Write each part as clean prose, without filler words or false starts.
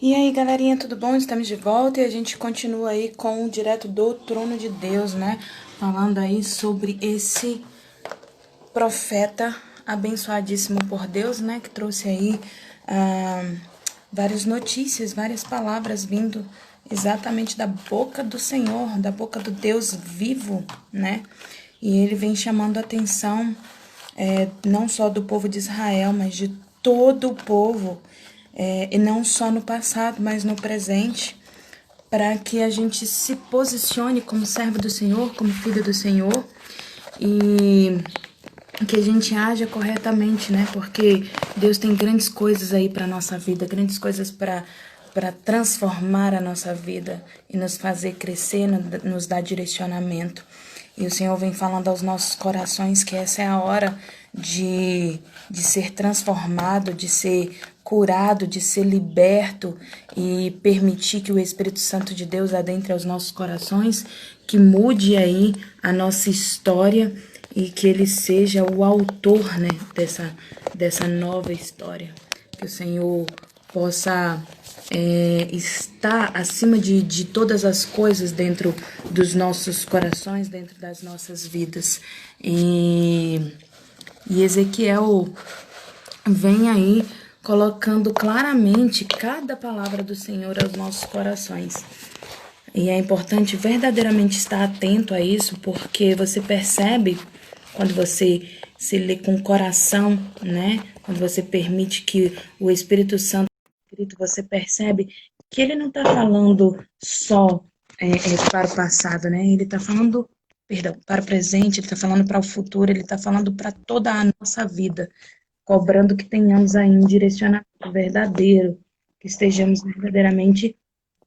E aí, galerinha, tudo bom? Estamos de volta e a gente continua aí com o Direto do Trono de Deus, né? Falando aí sobre esse profeta abençoadíssimo por Deus, né? Que trouxe aí várias notícias, várias palavras vindo exatamente da boca do Senhor, da boca do Deus vivo, né? E ele vem chamando a atenção não só do povo de Israel, mas de todo o povo, e não só no passado, mas no presente, para que a gente se posicione como servo do Senhor, como filho do Senhor, e que a gente haja corretamente, né? Porque Deus tem grandes coisas aí para nossa vida, grandes coisas para transformar a nossa vida e nos fazer crescer, nos dar direcionamento. E o Senhor vem falando aos nossos corações que essa é a hora de ser transformado, de ser curado, de ser liberto e permitir que o Espírito Santo de Deus adentre aos nossos corações, que mude aí a nossa história e que ele seja o autor, né, dessa nova história. Que o Senhor possa estar acima de todas as coisas dentro dos nossos corações, dentro das nossas vidas. E Ezequiel vem aí colocando claramente cada palavra do Senhor aos nossos corações. E é importante verdadeiramente estar atento a isso, porque você percebe quando você se lê com o coração, né? Quando você permite que o Espírito Santo, você percebe que ele não está falando só para o passado, né? Ele está falando, perdão, para o presente, ele está falando para o futuro, ele está falando para toda a nossa vida, cobrando que tenhamos aí um direcionamento verdadeiro, que estejamos verdadeiramente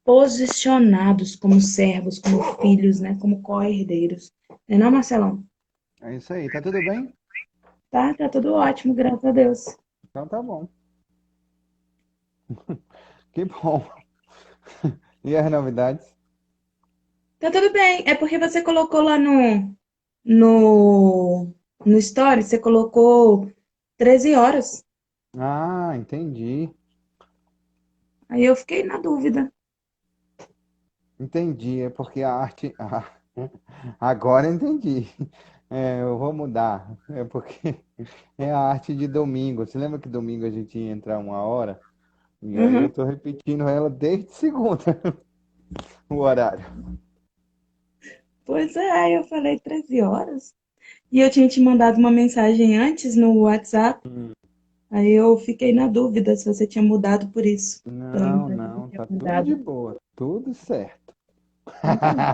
posicionados como servos, como filhos, né, como co-herdeiros. Não é não, Marcelão? É isso aí, tá tudo bem? Tá tudo ótimo, graças a Deus. Então tá bom. Que bom. E as novidades? Tá tudo bem, é porque você colocou lá no story, você colocou 13 horas. Ah, entendi. Aí eu fiquei na dúvida. Entendi. É porque a arte. Agora entendi. É, eu vou mudar. É porque é a arte de domingo. Você lembra que domingo a gente ia entrar 1 hora? E aí eu Uhum. tô repetindo ela desde segunda, o horário. Pois é, aí eu falei 13 horas. E eu tinha te mandado uma mensagem antes no WhatsApp. Hum. Aí eu fiquei na dúvida se você tinha mudado por isso. Pela Não, mensagem que você não, tinha tá tudo de mandado. boa, tudo certo. Então tá bom.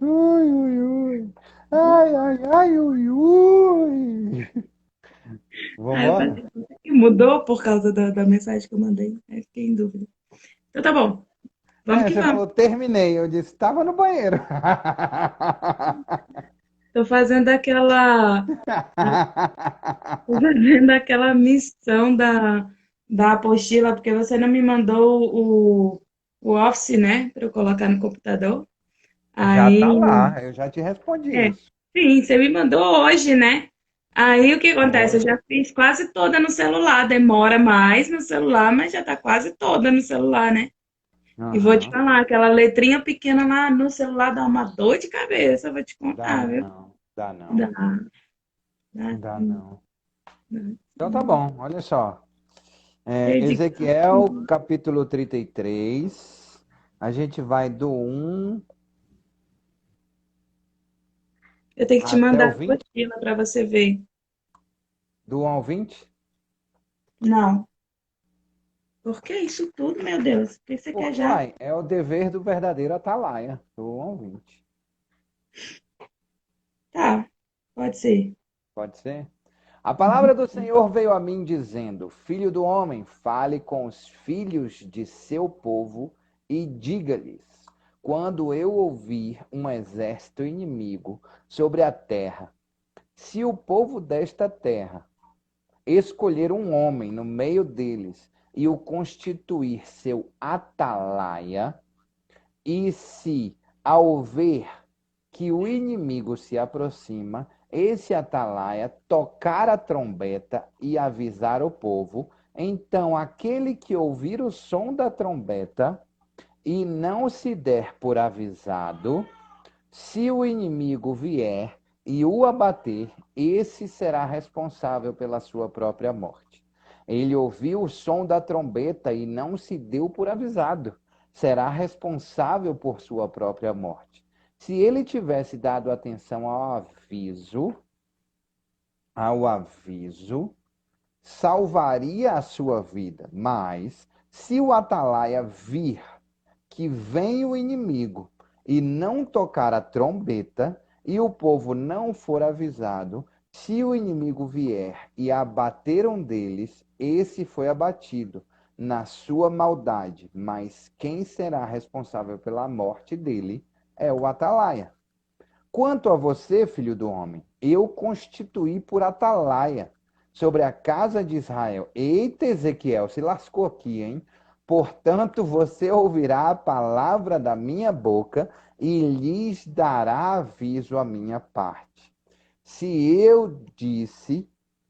Ui, ui, ui. Ai, ai, ai, ui, ui. Aí eu Vambora? falei, que mudou por causa da mensagem que eu mandei. Aí fiquei em dúvida. Então tá bom, vamos É, que você vamos. falou, terminei. Eu disse, estava no banheiro. Tô fazendo tô fazendo aquela missão da apostila, porque você não me mandou o Office, né, para eu colocar no computador. Já tá Aí, lá, eu já te respondi é, isso. sim, você me mandou hoje, né? Aí o que acontece? Eu Foi. já fiz quase toda no celular, demora mais no celular, mas já tá quase toda no celular, né? E vou te Aham. falar, aquela letrinha pequena lá no celular dá uma dor de cabeça, vou te Dá contar, viu? não, dá não, Dá, dá dá sim, não. dá Então tá sim. bom, olha só. Cheio de Ezequiel, capítulo 33. A gente vai do 1 Eu tenho que te até mandar o a 20. apostila para você ver. Do 1 ao 20? Não. Por que isso tudo, meu Deus? Por que você quer Porque, já? uai, é o dever do verdadeiro atalaia. Do 1 ao 20. Tá, pode ser. Pode ser? A palavra do Senhor veio a mim dizendo: Filho do homem, fale com os filhos de seu povo e diga-lhes: quando eu ouvir um exército inimigo sobre a terra, se o povo desta terra escolher um homem no meio deles e o constituir seu atalaia, e se, ao ver que o inimigo se aproxima, esse atalaia tocar a trombeta e avisar o povo, Então aquele que ouvir o som da trombeta e não se der por avisado, se o inimigo vier e o abater, esse será responsável pela sua própria morte. Ele ouviu o som da trombeta e não se deu por avisado. Será responsável por sua própria morte. Se ele tivesse dado atenção ao aviso, salvaria a sua vida. Mas se o atalaia vir que vem o inimigo e não tocar a trombeta, e o povo não for avisado, se o inimigo vier e abater um deles, esse foi abatido na sua maldade, mas quem será responsável pela morte dele é o atalaia. Quanto a você, filho do homem, eu constituí por atalaia sobre a casa de Israel. Eita, Ezequiel, se lascou aqui, hein? Portanto, você ouvirá a palavra da minha boca e lhes dará aviso à minha parte. Se eu disse,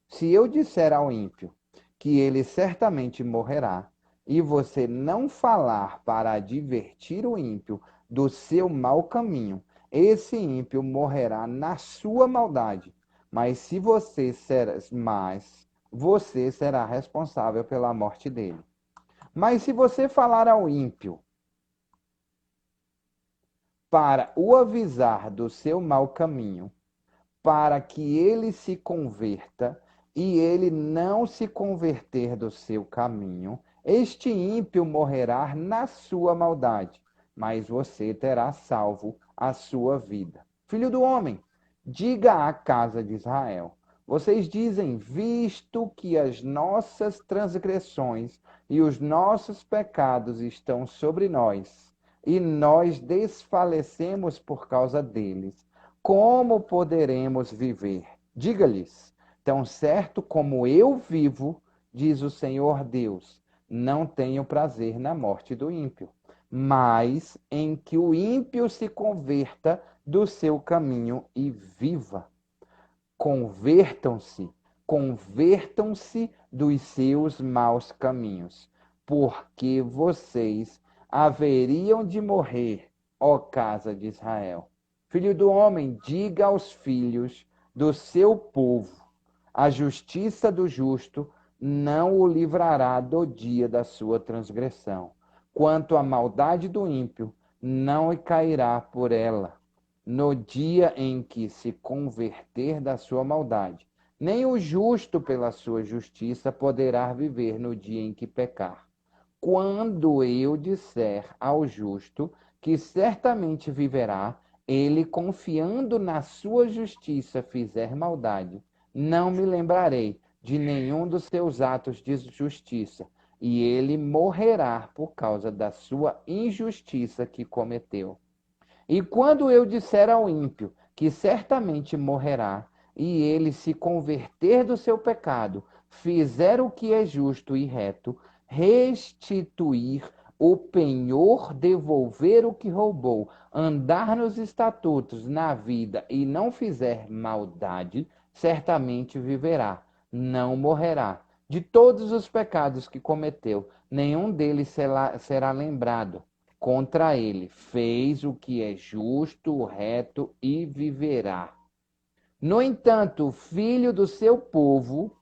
se eu disser ao ímpio que ele certamente morrerá, e você não falar para advertir o ímpio do seu mau caminho, esse ímpio morrerá na sua maldade, mas você será responsável pela morte dele. Mas se você falar ao ímpio para o avisar do seu mau caminho, para que ele se converta, e ele não se converter do seu caminho, este ímpio morrerá na sua maldade, mas você terá salvo a sua vida. Filho do homem, diga à casa de Israel: vocês dizem, visto que as nossas transgressões e os nossos pecados estão sobre nós, e nós desfalecemos por causa deles, como poderemos viver? Diga-lhes: tão certo como eu vivo, diz o Senhor Deus, não tenho prazer na morte do ímpio, mas em que o ímpio se converta do seu caminho e viva. Convertam-se, convertam-se dos seus maus caminhos, porque vocês haveriam de morrer, ó casa de Israel. Filho do homem, diga aos filhos do seu povo: a justiça do justo não o livrará do dia da sua transgressão. Quanto à maldade do ímpio, não cairá por ela no dia em que se converter da sua maldade. Nem o justo pela sua justiça poderá viver no dia em que pecar. Quando eu disser ao justo que certamente viverá, ele, confiando na sua justiça, fizer maldade, não me lembrarei de nenhum dos seus atos de justiça, e ele morrerá por causa da sua injustiça que cometeu. E quando eu disser ao ímpio que certamente morrerá, e ele se converter do seu pecado, fizer o que é justo e reto, restituir o penhor, devolver o que roubou, andar nos estatutos, na vida e não fizer maldade, certamente viverá, não morrerá. De todos os pecados que cometeu, nenhum deles será lembrado contra ele. Fez o que é justo, reto e viverá. No entanto, o filho do seu povo,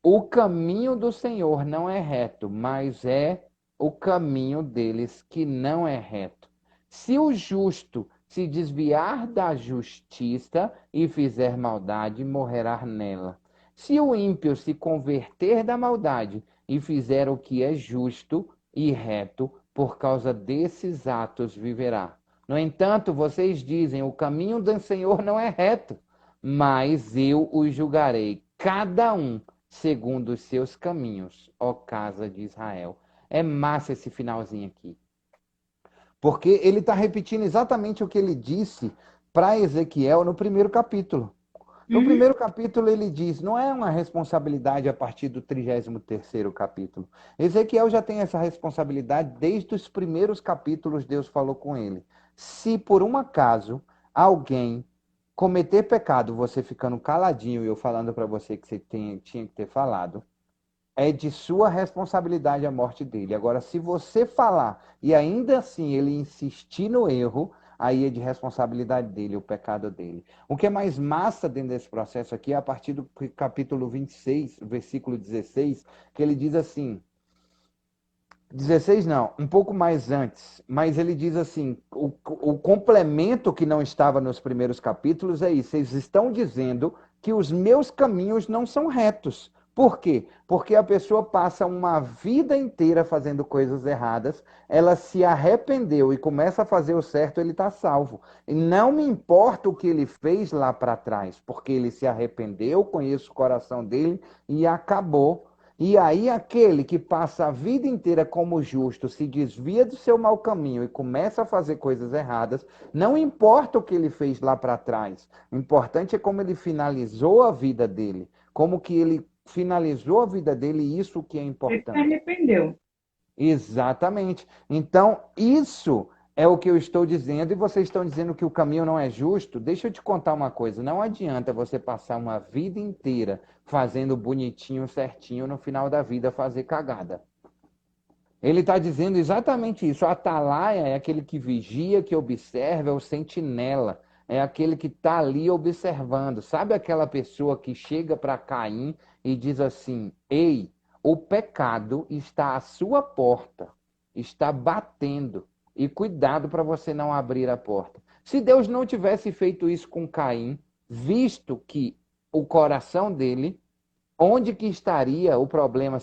o caminho do Senhor não é reto, mas é o caminho deles que não é reto. Se o justo se desviar da justiça e fizer maldade, morrerá nela. Se o ímpio se converter da maldade e fizer o que é justo e reto, por causa desses atos viverá. No entanto, vocês dizem: o caminho do Senhor não é reto, mas eu os julgarei, cada um segundo os seus caminhos, ó casa de Israel. É massa esse finalzinho aqui. Porque ele está repetindo exatamente o que ele disse para Ezequiel no primeiro capítulo. No Uhum. primeiro capítulo ele diz, não é uma responsabilidade a partir do 33º capítulo. Ezequiel já tem essa responsabilidade desde os primeiros capítulos. Deus falou com ele: se por um acaso alguém cometer pecado, você ficando caladinho e eu falando para você que você tinha que ter falado, é de sua responsabilidade a morte dele. Agora, se você falar e ainda assim ele insistir no erro, aí é de responsabilidade dele, o pecado dele. O que é mais massa dentro desse processo aqui é a partir do capítulo 26, versículo 16, que ele diz assim, 16 não, um pouco mais antes, mas ele diz assim, o complemento que não estava nos primeiros capítulos é isso, eles estão dizendo que os meus caminhos não são retos. Por quê? Porque a pessoa passa uma vida inteira fazendo coisas erradas, ela se arrependeu e começa a fazer o certo, ele está salvo. E não me importa o que ele fez lá para trás, porque ele se arrependeu, conheço o coração dele e acabou. E aí aquele que passa a vida inteira como justo, se desvia do seu mau caminho e começa a fazer coisas erradas, não importa o que ele fez lá para trás. O importante é como ele finalizou a vida dele. Como que ele finalizou a vida dele, isso que é Ele se importante. arrependeu. Exatamente. Então, isso é o que eu estou dizendo, e vocês estão dizendo que o caminho não é justo. Deixa eu te contar uma coisa: não adianta você passar uma vida inteira fazendo bonitinho, certinho, no final da vida fazer cagada. Ele está dizendo exatamente isso. O atalaia é aquele que vigia, que observa, é o sentinela. É aquele que está ali observando. Sabe aquela pessoa que chega para Caim e diz assim: Ei, o pecado está à sua porta, está batendo. E cuidado para você não abrir a porta. Se Deus não tivesse feito isso com Caim, visto que o coração dele, onde que estaria o problema,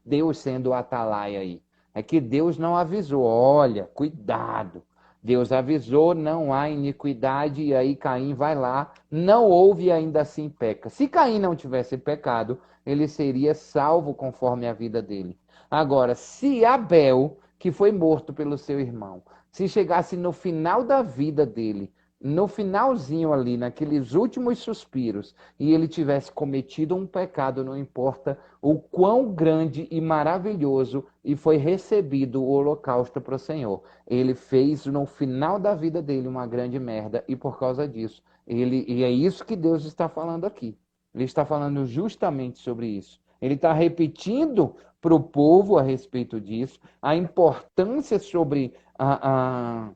Deus sendo o atalaia aí? É que Deus não avisou. Olha, cuidado. Deus avisou, não há iniquidade, e aí Caim vai lá, não houve e ainda assim peca. Se Caim não tivesse pecado, ele seria salvo conforme a vida dele. Agora, se Abel, que foi morto pelo seu irmão, se chegasse no final da vida dele, no finalzinho ali, naqueles últimos suspiros, e ele tivesse cometido um pecado, não importa o quão grande e maravilhoso, e foi recebido o holocausto para o Senhor. Ele fez no final da vida dele uma grande merda, e por causa disso, e é isso que Deus está falando aqui. Ele está falando justamente sobre isso. Ele está repetindo para o povo a respeito disso, a importância sobre a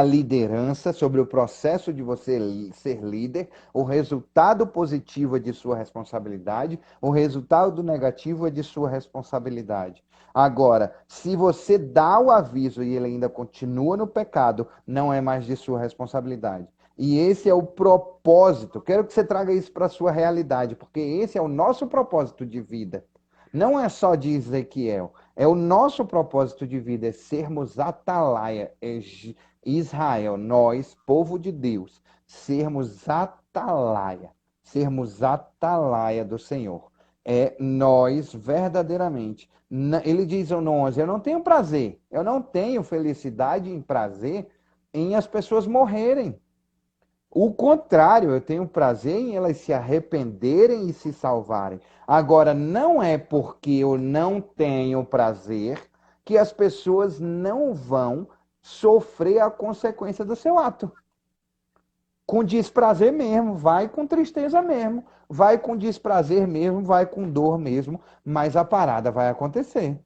liderança, sobre o processo de você ser líder, o resultado positivo é de sua responsabilidade, o resultado negativo é de sua responsabilidade. Agora, se você dá o aviso e ele ainda continua no pecado, não é mais de sua responsabilidade. E esse é o propósito. Quero que você traga isso para a sua realidade, porque esse é o nosso propósito de vida. Não é só de Ezequiel, é o nosso propósito de vida, é sermos atalaia, Israel, nós, povo de Deus, sermos atalaia do Senhor. É nós verdadeiramente. Ele diz no 11, eu não tenho prazer, eu não tenho felicidade em prazer em as pessoas morrerem. O contrário, eu tenho prazer em elas se arrependerem e se salvarem. Agora, não é porque eu não tenho prazer que as pessoas não vão sofrer a consequência do seu ato. Com desprazer mesmo, vai com tristeza mesmo, vai com desprazer mesmo, vai com dor mesmo, mas a parada vai acontecer.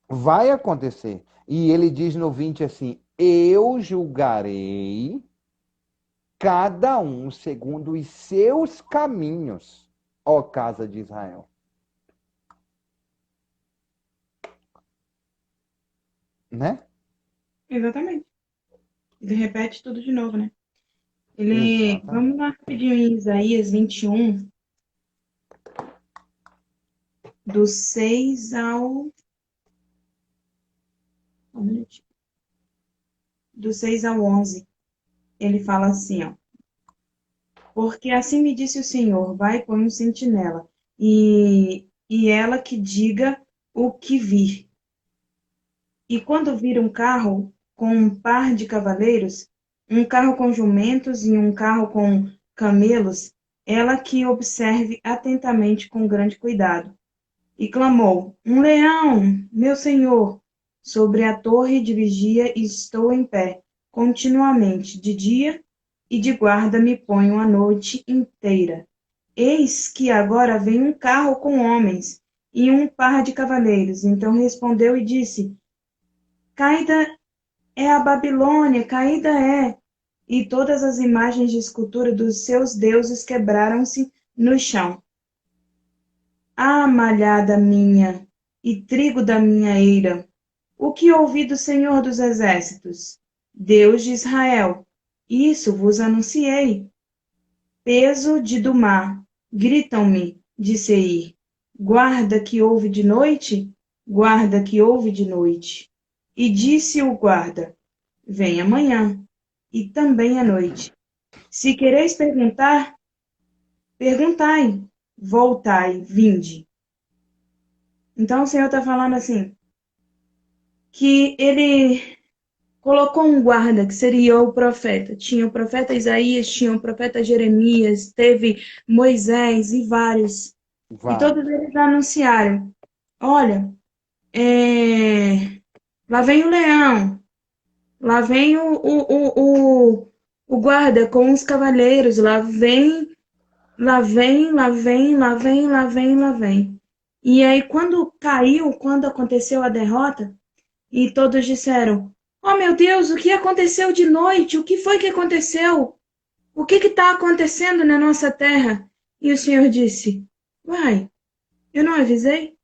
Vai acontecer. E ele diz no 20 assim: eu julgarei cada um segundo os seus caminhos, ó casa de Israel. Né? Exatamente. Ele repete tudo de novo, né? Vamos Exatamente. lá rapidinho em Isaías 21, do 6 ao... um minutinho. Do 6 ao 11. Ele fala assim, ó. Porque assim me disse o Senhor, vai põe um sentinela, e ela que diga o que vir. E quando vir um carro com um par de cavaleiros, um carro com jumentos e um carro com camelos, ela que observe atentamente com grande cuidado. E clamou: um leão, meu senhor! Sobre a torre de vigia estou em pé, continuamente, de dia e de guarda me ponho a noite inteira. Eis que agora vem um carro com homens, e um par de cavaleiros. Então respondeu e disse: Caída é a Babilônia, caída é. E todas as imagens de escultura dos seus deuses quebraram-se no chão. Ah, malhada minha, e trigo da minha eira, o que ouvi do Senhor dos Exércitos, Deus de Israel? Isso vos anunciei. Peso de do mar, gritam-me, de Seir. Guarda que houve de noite, guarda que houve de noite. E disse o guarda: Vem amanhã, e também à noite. Se quereis perguntar, perguntai, voltai, vinde. Então o Senhor está falando assim, que ele colocou um guarda, que seria o profeta. Tinha o profeta Isaías, tinha o profeta Jeremias, teve Moisés e vários. E todos Vários. eles anunciaram, olha, lá vem o leão, lá vem o guarda com os cavaleiros, lá vem, lá vem, lá vem, lá vem, lá vem, lá vem. E aí, quando caiu, quando aconteceu a derrota, e todos disseram: Oh, meu Deus, o que aconteceu de noite? O que foi que aconteceu? O que está acontecendo na nossa terra? E o Senhor disse: Uai, eu não avisei?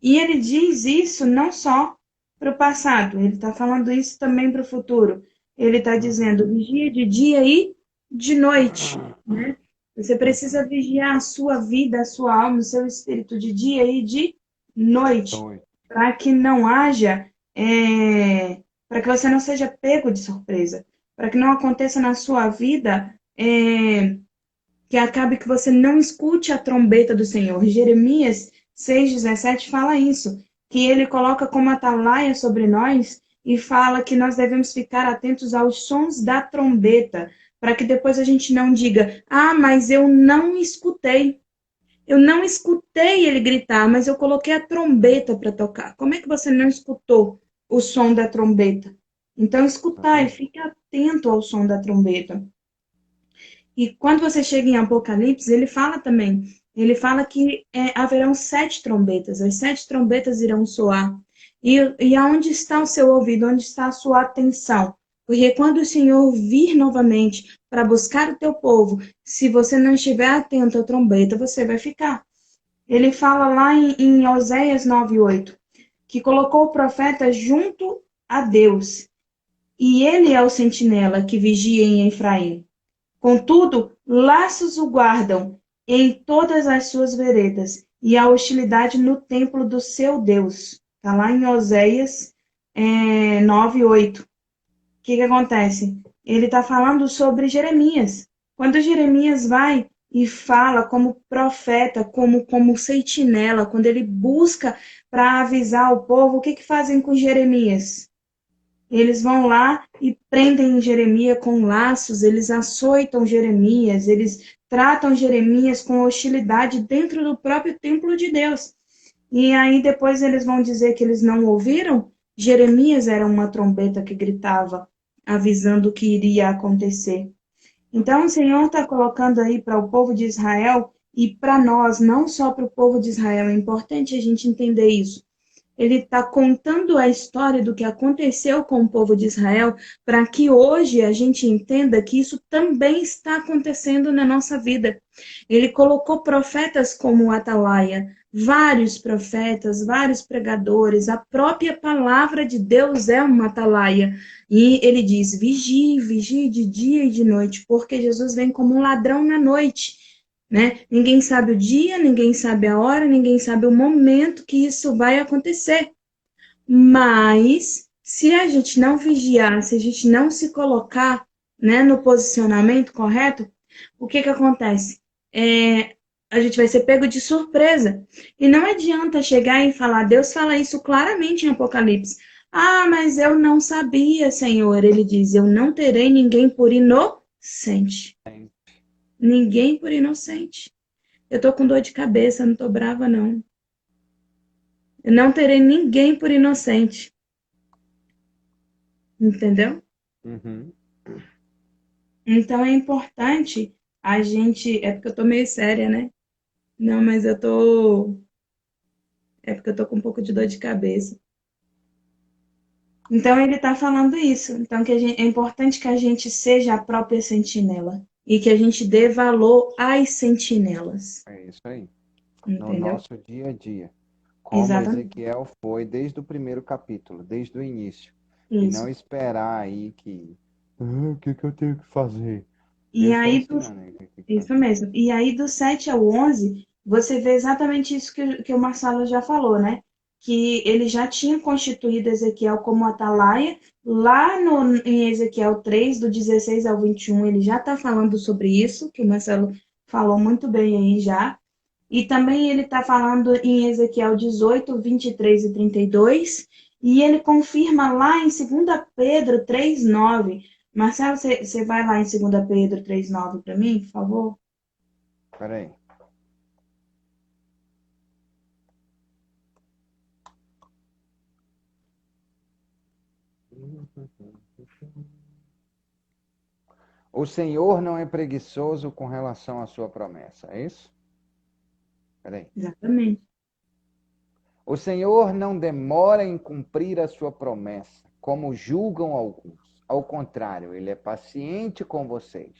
E ele diz isso não só para o passado, ele está falando isso também para o futuro. Ele está dizendo: Uhum. vigia de dia e de noite, né? Você precisa Uhum. vigiar a sua vida, a sua alma, o seu espírito de dia e de noite, Então, para que não haja, para que você não seja pego de surpresa, para que não aconteça na sua vida, que acabe que você não escute a trombeta do Senhor. Jeremias 6,17 fala isso, que ele coloca como atalaia sobre nós e fala que nós devemos ficar atentos aos sons da trombeta, para que depois a gente não diga: ah, mas eu não escutei. Eu não escutei ele gritar, mas eu coloquei a trombeta para tocar. Como é que você não escutou o som da trombeta? Então, escutar e exatamente. fique atento ao som da trombeta. E quando você chega em Apocalipse, ele fala também, ele fala que haverão 7 trombetas, as 7 trombetas irão soar. E aonde está o seu ouvido, onde está a sua atenção? Porque quando o Senhor vir novamente para buscar o teu povo, se você não estiver atento à trombeta, você vai ficar. Ele fala lá em Oséias 9:8, que colocou o profeta junto a Deus, e ele é o sentinela que vigia em Efraim. Contudo, laços o guardam em todas as suas veredas, e a hostilidade no templo do seu Deus. Está lá em Oséias 9:8. O que acontece? Ele está falando sobre Jeremias. Quando Jeremias vai e fala como profeta, como sentinela, quando ele busca para avisar o povo, o que fazem com Jeremias? Eles vão lá e prendem Jeremias com laços, eles açoitam Jeremias, eles tratam Jeremias com hostilidade dentro do próprio templo de Deus. E aí depois eles vão dizer que eles não ouviram? Jeremias era uma trombeta que gritava, avisando o que iria acontecer. Então o Senhor está colocando aí para o povo de Israel e para nós, não só para o povo de Israel, é importante a gente entender isso. Ele está contando a história do que aconteceu com o povo de Israel, para que hoje a gente entenda que isso também está acontecendo na nossa vida. Ele colocou profetas como Atalaia, vários profetas, vários pregadores, a própria palavra de Deus é uma atalaia. E ele diz: vigie, vigie de dia e de noite, porque Jesus vem como um ladrão na noite. Né? Ninguém sabe o dia, ninguém sabe a hora, ninguém sabe o momento que isso vai acontecer. Mas se a gente não vigiar, se a gente não se colocar, né, no posicionamento correto, o que acontece? A gente vai ser pego de surpresa. E não adianta chegar e falar, Deus fala isso claramente em Apocalipse. Ah, mas eu não sabia, Senhor. Ele diz: eu não terei ninguém por inocente. Ninguém por inocente. Eu tô com dor de cabeça, não tô brava, não. Eu não terei ninguém por inocente. Entendeu? Uhum. Então é importante a gente. É porque eu tô meio séria, né? Não, mas eu tô. É porque eu tô com um pouco de dor de cabeça. Então ele está falando isso. Então é importante que a gente seja a própria sentinela e que a gente dê valor às sentinelas. É isso aí. No Entendeu? nosso dia a dia. Como Exatamente. Ezequiel foi desde o primeiro capítulo, desde o início. E não Isso. esperar aí que. O que que eu tenho que fazer? E Deus está aí, ensinando aí o que tem que isso fazer. mesmo. E aí, do 7 ao 11, você vê exatamente isso que o Marcelo já falou, né? Que ele já tinha constituído Ezequiel como atalaia. Lá no, em Ezequiel 3 do 16 ao 21, ele já está falando sobre isso, que o Marcelo falou muito bem aí já. E também ele está falando em Ezequiel 18, 23 e 32. E ele confirma lá em 2 Pedro 3:9. Marcelo, você vai lá em 2 Pedro 3:9 para mim, por favor? Espera aí. O Senhor não é preguiçoso com relação à sua promessa, é isso? Espera aí. Exatamente. O Senhor não demora em cumprir a sua promessa, como julgam alguns. Ao contrário, ele é paciente com vocês,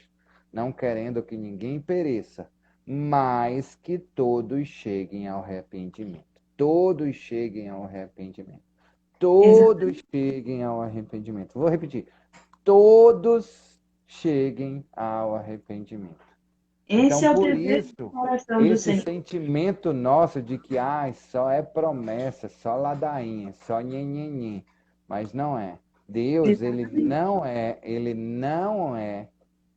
não querendo que ninguém pereça, mas que todos cheguem ao arrependimento. Todos cheguem ao arrependimento. Exatamente. Todos cheguem ao arrependimento. Vou repetir. Todos cheguem ao arrependimento. Esse Então, é o por desejo do isso, coração do esse Senhor. sentimento nosso de que só é promessa, só ladainha, só nhenhenhen, mas não é. Deus, Exatamente. ele não é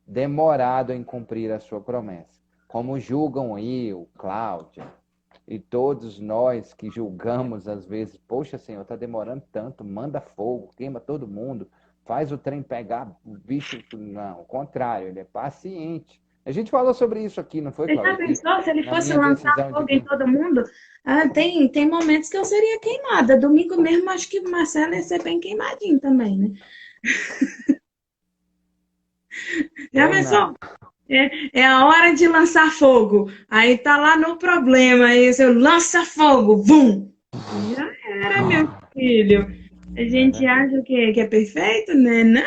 demorado em cumprir a sua promessa. Como julgam eu, Cláudia, e todos nós que julgamos às vezes, poxa, Senhor, está demorando tanto, manda fogo, queima todo mundo, faz o trem pegar o bicho. Não, o contrário, ele é paciente. A gente falou sobre isso aqui, não foi, Você já Cláudia? Que pensou se ele na fosse minha lançar decisão de fogo em vir. todo mundo? Ah, tem momentos que eu seria queimada. Domingo mesmo, acho que o Marcelo ia ser bem queimadinho também, né? Já Eu não. pensou? É a hora de lançar fogo. Aí tá lá no problema. Aí você lança fogo, vum! Já era, meu filho. A É gente verdade. acha que é perfeito, né? Não,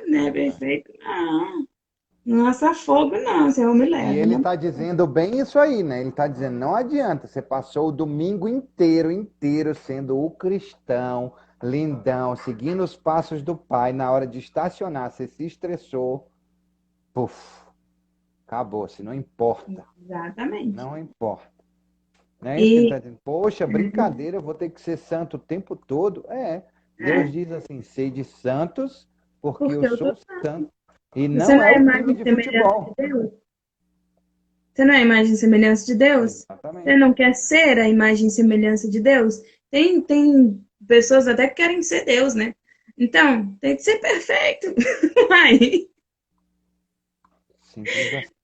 não é perfeito, não. Não lança fogo, não. Senhor me E leva. ele Não. está dizendo bem isso aí, né? Ele está dizendo, não adianta, você passou o domingo inteiro sendo o cristão, lindão, seguindo os passos do pai, na hora de estacionar, você se estressou, puf, acabou-se, não importa, Exatamente. não importa. Não é isso que ele E está dizendo. Poxa, brincadeira, eu vou ter que ser santo o tempo todo. Deus é, diz assim, sede santos, porque eu porque eu tô. sou santo. E Você não não é é o time imagem e de semelhança de futebol. Deus? Você não é imagem e semelhança de Deus? Você Exatamente. não quer ser a imagem e semelhança de Deus? Tem pessoas até que querem ser Deus, né? Então, tem que ser perfeito. Ai, Simples assim.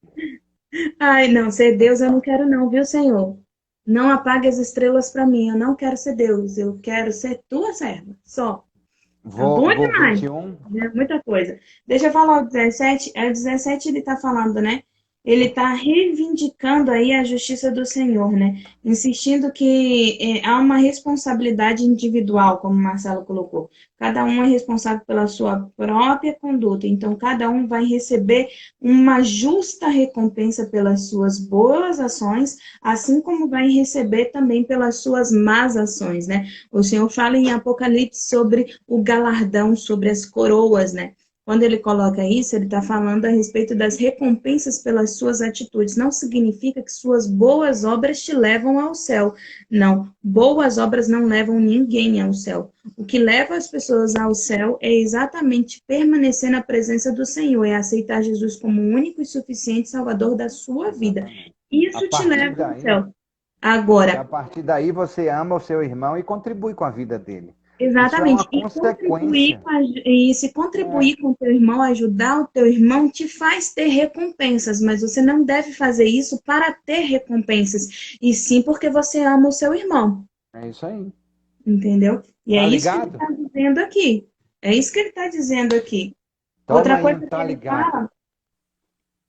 ai, não, ser Deus eu não quero não, viu, Senhor? Não apague as estrelas para mim, eu não quero ser Deus, eu quero ser tua serva, só. Tá bom Vou demais. 21. É muita coisa. Deixa eu falar o 17. É o 17 ele está falando, né? Ele está reivindicando aí a justiça do Senhor, né? Insistindo que há uma responsabilidade individual, como o Marcelo colocou. Cada um é responsável pela sua própria conduta. Então, cada um vai receber uma justa recompensa pelas suas boas ações, assim como vai receber também pelas suas más ações, né? O Senhor fala em Apocalipse sobre o galardão, sobre as coroas, né? Quando ele coloca isso, ele está falando a respeito das recompensas pelas suas atitudes. Não significa que suas boas obras te levam ao céu. Não, boas obras não levam ninguém ao céu. O que leva as pessoas ao céu é exatamente permanecer na presença do Senhor, é aceitar Jesus como o único e suficiente Salvador da sua vida. Exatamente. A Isso te partir leva ao daí, céu. Agora, a partir daí você ama o seu irmão e contribui com a vida dele. Isso é uma exatamente. consequência. E se É, contribuir com o teu irmão, ajudar o teu irmão, te faz ter recompensas, mas você não deve fazer isso para ter recompensas, e sim porque você ama o seu irmão, é isso aí. entendeu? E é Tá isso que ele ligado? está dizendo aqui. É isso que ele está dizendo aqui. Toma Outra aí um coisa que tá ele ligado.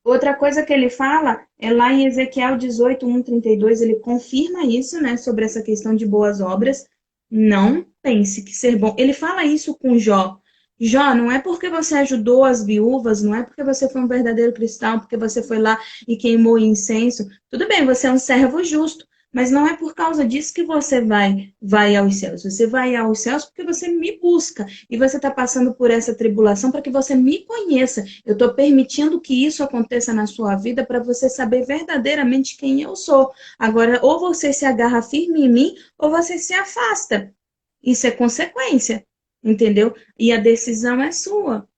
fala Outra coisa que ele fala é lá em Ezequiel 18, 32, ele confirma isso, né, sobre essa questão de boas obras. Não pense que ser bom. Ele fala isso com Jó. Jó, não é porque você ajudou as viúvas, não é porque você foi um verdadeiro cristão, porque você foi lá e queimou incenso. Tudo bem, você é um servo justo, mas não é por causa disso que você vai aos céus. Você vai aos céus porque você me busca e você está passando por essa tribulação para que você me conheça. Eu estou permitindo que isso aconteça na sua vida para você saber verdadeiramente quem eu sou. Agora, ou você se agarra firme em mim, ou você se afasta. Isso é consequência, entendeu? E a decisão é sua.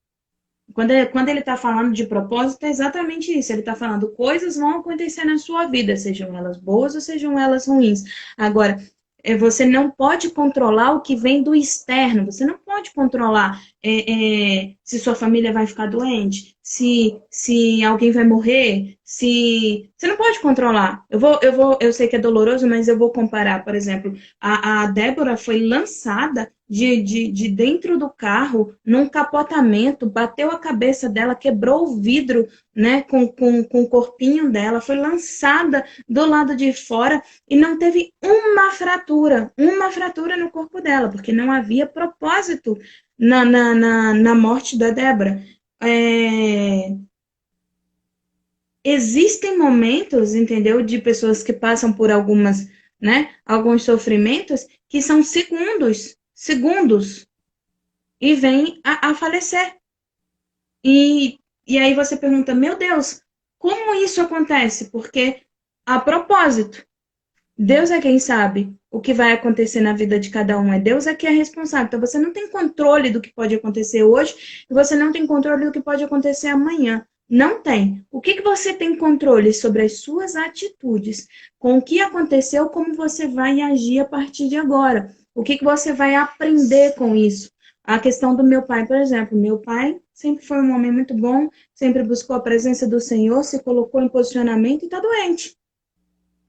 Quando ele está falando de propósito, é exatamente isso. Ele está falando coisas vão acontecer na sua vida, sejam elas boas ou sejam elas ruins. Agora, você não pode controlar o que vem do externo. Você não pode controlar se sua família vai ficar doente, se alguém vai morrer, se você não pode controlar. Eu sei que é doloroso, mas eu vou comparar, por exemplo, a Débora foi lançada de dentro do carro, num capotamento, bateu a cabeça dela, quebrou o vidro, né, com o corpinho dela, foi lançada do lado de fora e não teve uma fratura no corpo dela, porque não havia propósito na morte da Débora. É, existem momentos, entendeu, de pessoas que passam por alguns sofrimentos que são segundos, e vêm a falecer. E aí você pergunta, meu Deus, como isso acontece? Porque a propósito, Deus é quem sabe o que vai acontecer na vida de cada um. É Deus é que é responsável. Então você não tem controle do que pode acontecer hoje e você não tem controle do que pode acontecer amanhã. Não tem. O que você tem controle sobre as suas atitudes, com o que aconteceu, como você vai agir a partir de agora. O que você vai aprender com isso? A questão do meu pai, por exemplo. Meu pai sempre foi um homem muito bom, sempre buscou a presença do Senhor, se colocou em posicionamento e está doente.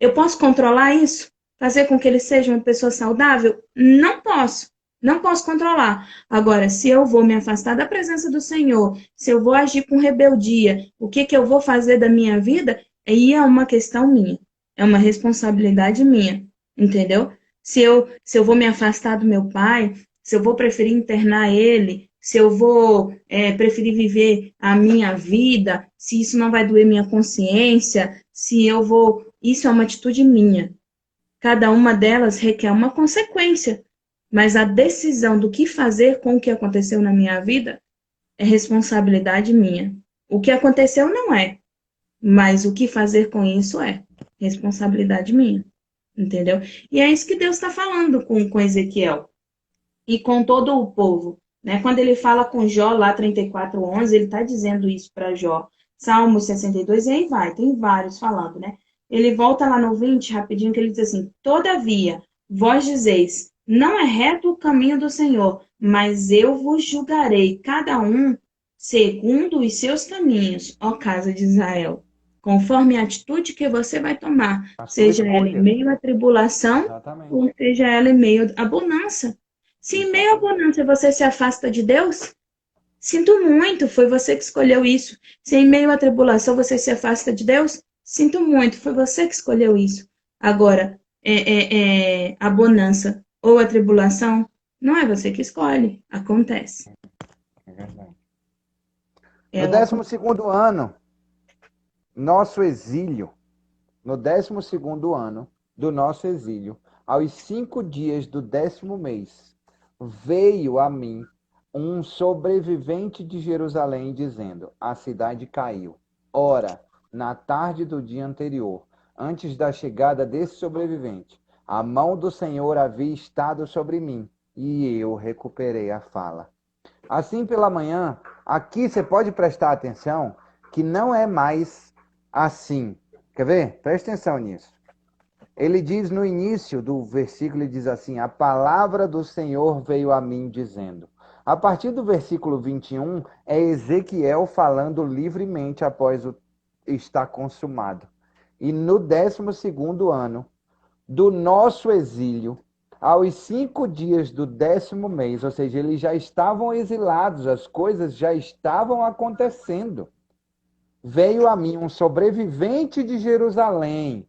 Eu posso controlar isso? Fazer com que ele seja uma pessoa saudável? Não posso. Não posso controlar. Agora, se eu vou me afastar da presença do Senhor, se eu vou agir com rebeldia, o que que eu vou fazer da minha vida? Aí é uma questão minha. É uma responsabilidade minha. Entendeu? Se eu vou me afastar do meu pai, se eu vou preferir internar ele, se eu vou preferir viver a minha vida, se isso não vai doer minha consciência, se eu vou. Isso é uma atitude minha. Cada uma delas requer uma consequência, mas a decisão do que fazer com o que aconteceu na minha vida é responsabilidade minha. O que aconteceu não é, mas o que fazer com isso é responsabilidade minha. Entendeu? E é isso que Deus está falando com Ezequiel e com todo o povo. Né? Quando ele fala com Jó, lá 34:11, ele está dizendo isso para Jó. Salmo 62, e aí vai, tem vários falando, né? Ele volta lá no 20, rapidinho, que ele diz assim: Todavia, vós dizeis, não é reto o caminho do Senhor, mas eu vos julgarei, cada um segundo os seus caminhos, ó casa de Israel. Conforme a atitude que você vai tomar, A sua seja ela em escolha. meio à tribulação, ou Exatamente. seja ela em meio à bonança. Se em meio à Exatamente. bonança você se afasta de Deus, sinto muito, foi você que escolheu isso. Se em meio à tribulação você se afasta de Deus, sinto muito, foi você que escolheu isso. Agora, a bonança ou a tribulação, não é você que escolhe, acontece. É verdade. No Ela, 12º ano, nosso exílio, no 12º ano do nosso exílio, aos 5 dias do 10º mês, veio a mim um sobrevivente de Jerusalém dizendo: a cidade caiu. Ora, na tarde do dia anterior, antes da chegada desse sobrevivente, a mão do Senhor havia estado sobre mim e eu recuperei a fala. Assim pela manhã, aqui você pode prestar atenção que não é mais assim. Quer ver? Presta atenção nisso. Ele diz no início do versículo, ele diz assim: a palavra do Senhor veio a mim dizendo. A partir do versículo 21, é Ezequiel falando livremente após o estar consumado. E no 12º ano do nosso exílio, aos 5 dias do 10º mês, ou seja, eles já estavam exilados, as coisas já estavam acontecendo. veio a mim um sobrevivente de Jerusalém,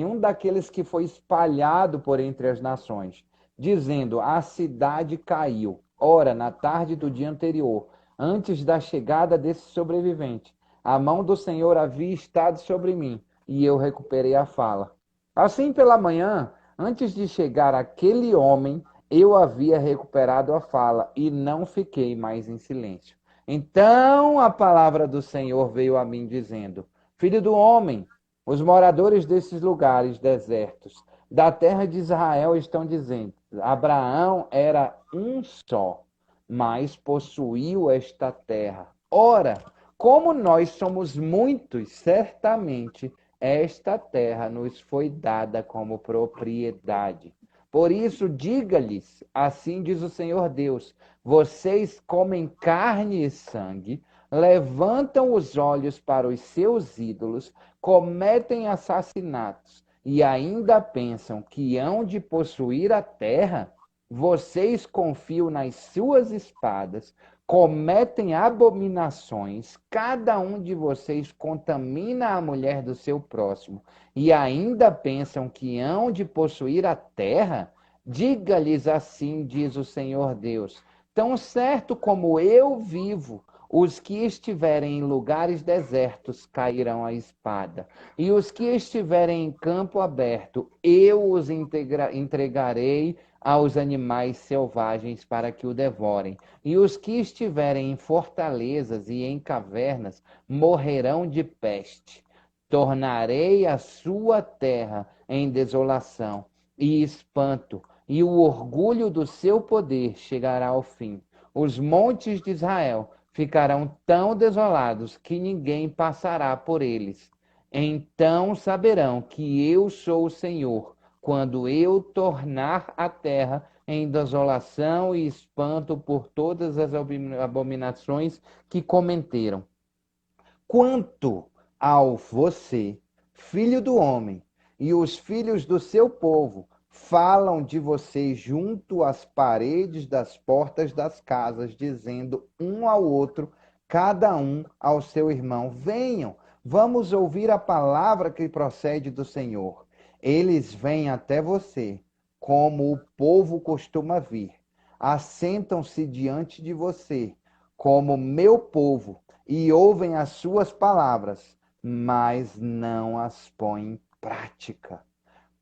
um daqueles que foi espalhado por entre as nações, dizendo: a cidade caiu. Ora, na tarde do dia anterior, antes da chegada desse sobrevivente, a mão do Senhor havia estado sobre mim, e eu recuperei a fala. Assim, pela manhã, antes de chegar aquele homem, eu havia recuperado a fala e não fiquei mais em silêncio. Então a palavra do Senhor veio a mim dizendo: Filho do homem, os moradores desses lugares desertos da terra de Israel estão dizendo: Abraão era um só, mas possuiu esta terra. Ora, como nós somos muitos, certamente esta terra nos foi dada como propriedade. Por isso, diga-lhes: assim diz o Senhor Deus: vocês comem carne e sangue, levantam os olhos para os seus ídolos, cometem assassinatos e ainda pensam que hão de possuir a terra. Vocês confiam nas suas espadas, cometem abominações, cada um de vocês contamina a mulher do seu próximo e ainda pensam que hão de possuir a terra? Diga-lhes: assim diz o Senhor Deus: tão certo como eu vivo, os que estiverem em lugares desertos cairão à espada, e os que estiverem em campo aberto, eu os entregarei aos animais selvagens para que o devorem. E os que estiverem em fortalezas e em cavernas morrerão de peste. Tornarei a sua terra em desolação e espanto, e o orgulho do seu poder chegará ao fim. Os montes de Israel ficarão tão desolados que ninguém passará por eles. Então saberão que eu sou o Senhor, quando eu tornar a terra em desolação e espanto por todas as abominações que cometeram. Quanto ao você, filho do homem, e os filhos do seu povo falam de você junto às paredes das portas das casas, dizendo um ao outro, cada um ao seu irmão: venham, vamos ouvir a palavra que procede do Senhor. Eles vêm até você, como o povo costuma vir. Assentam-se diante de você, como meu povo, e ouvem as suas palavras, mas não as põem em prática.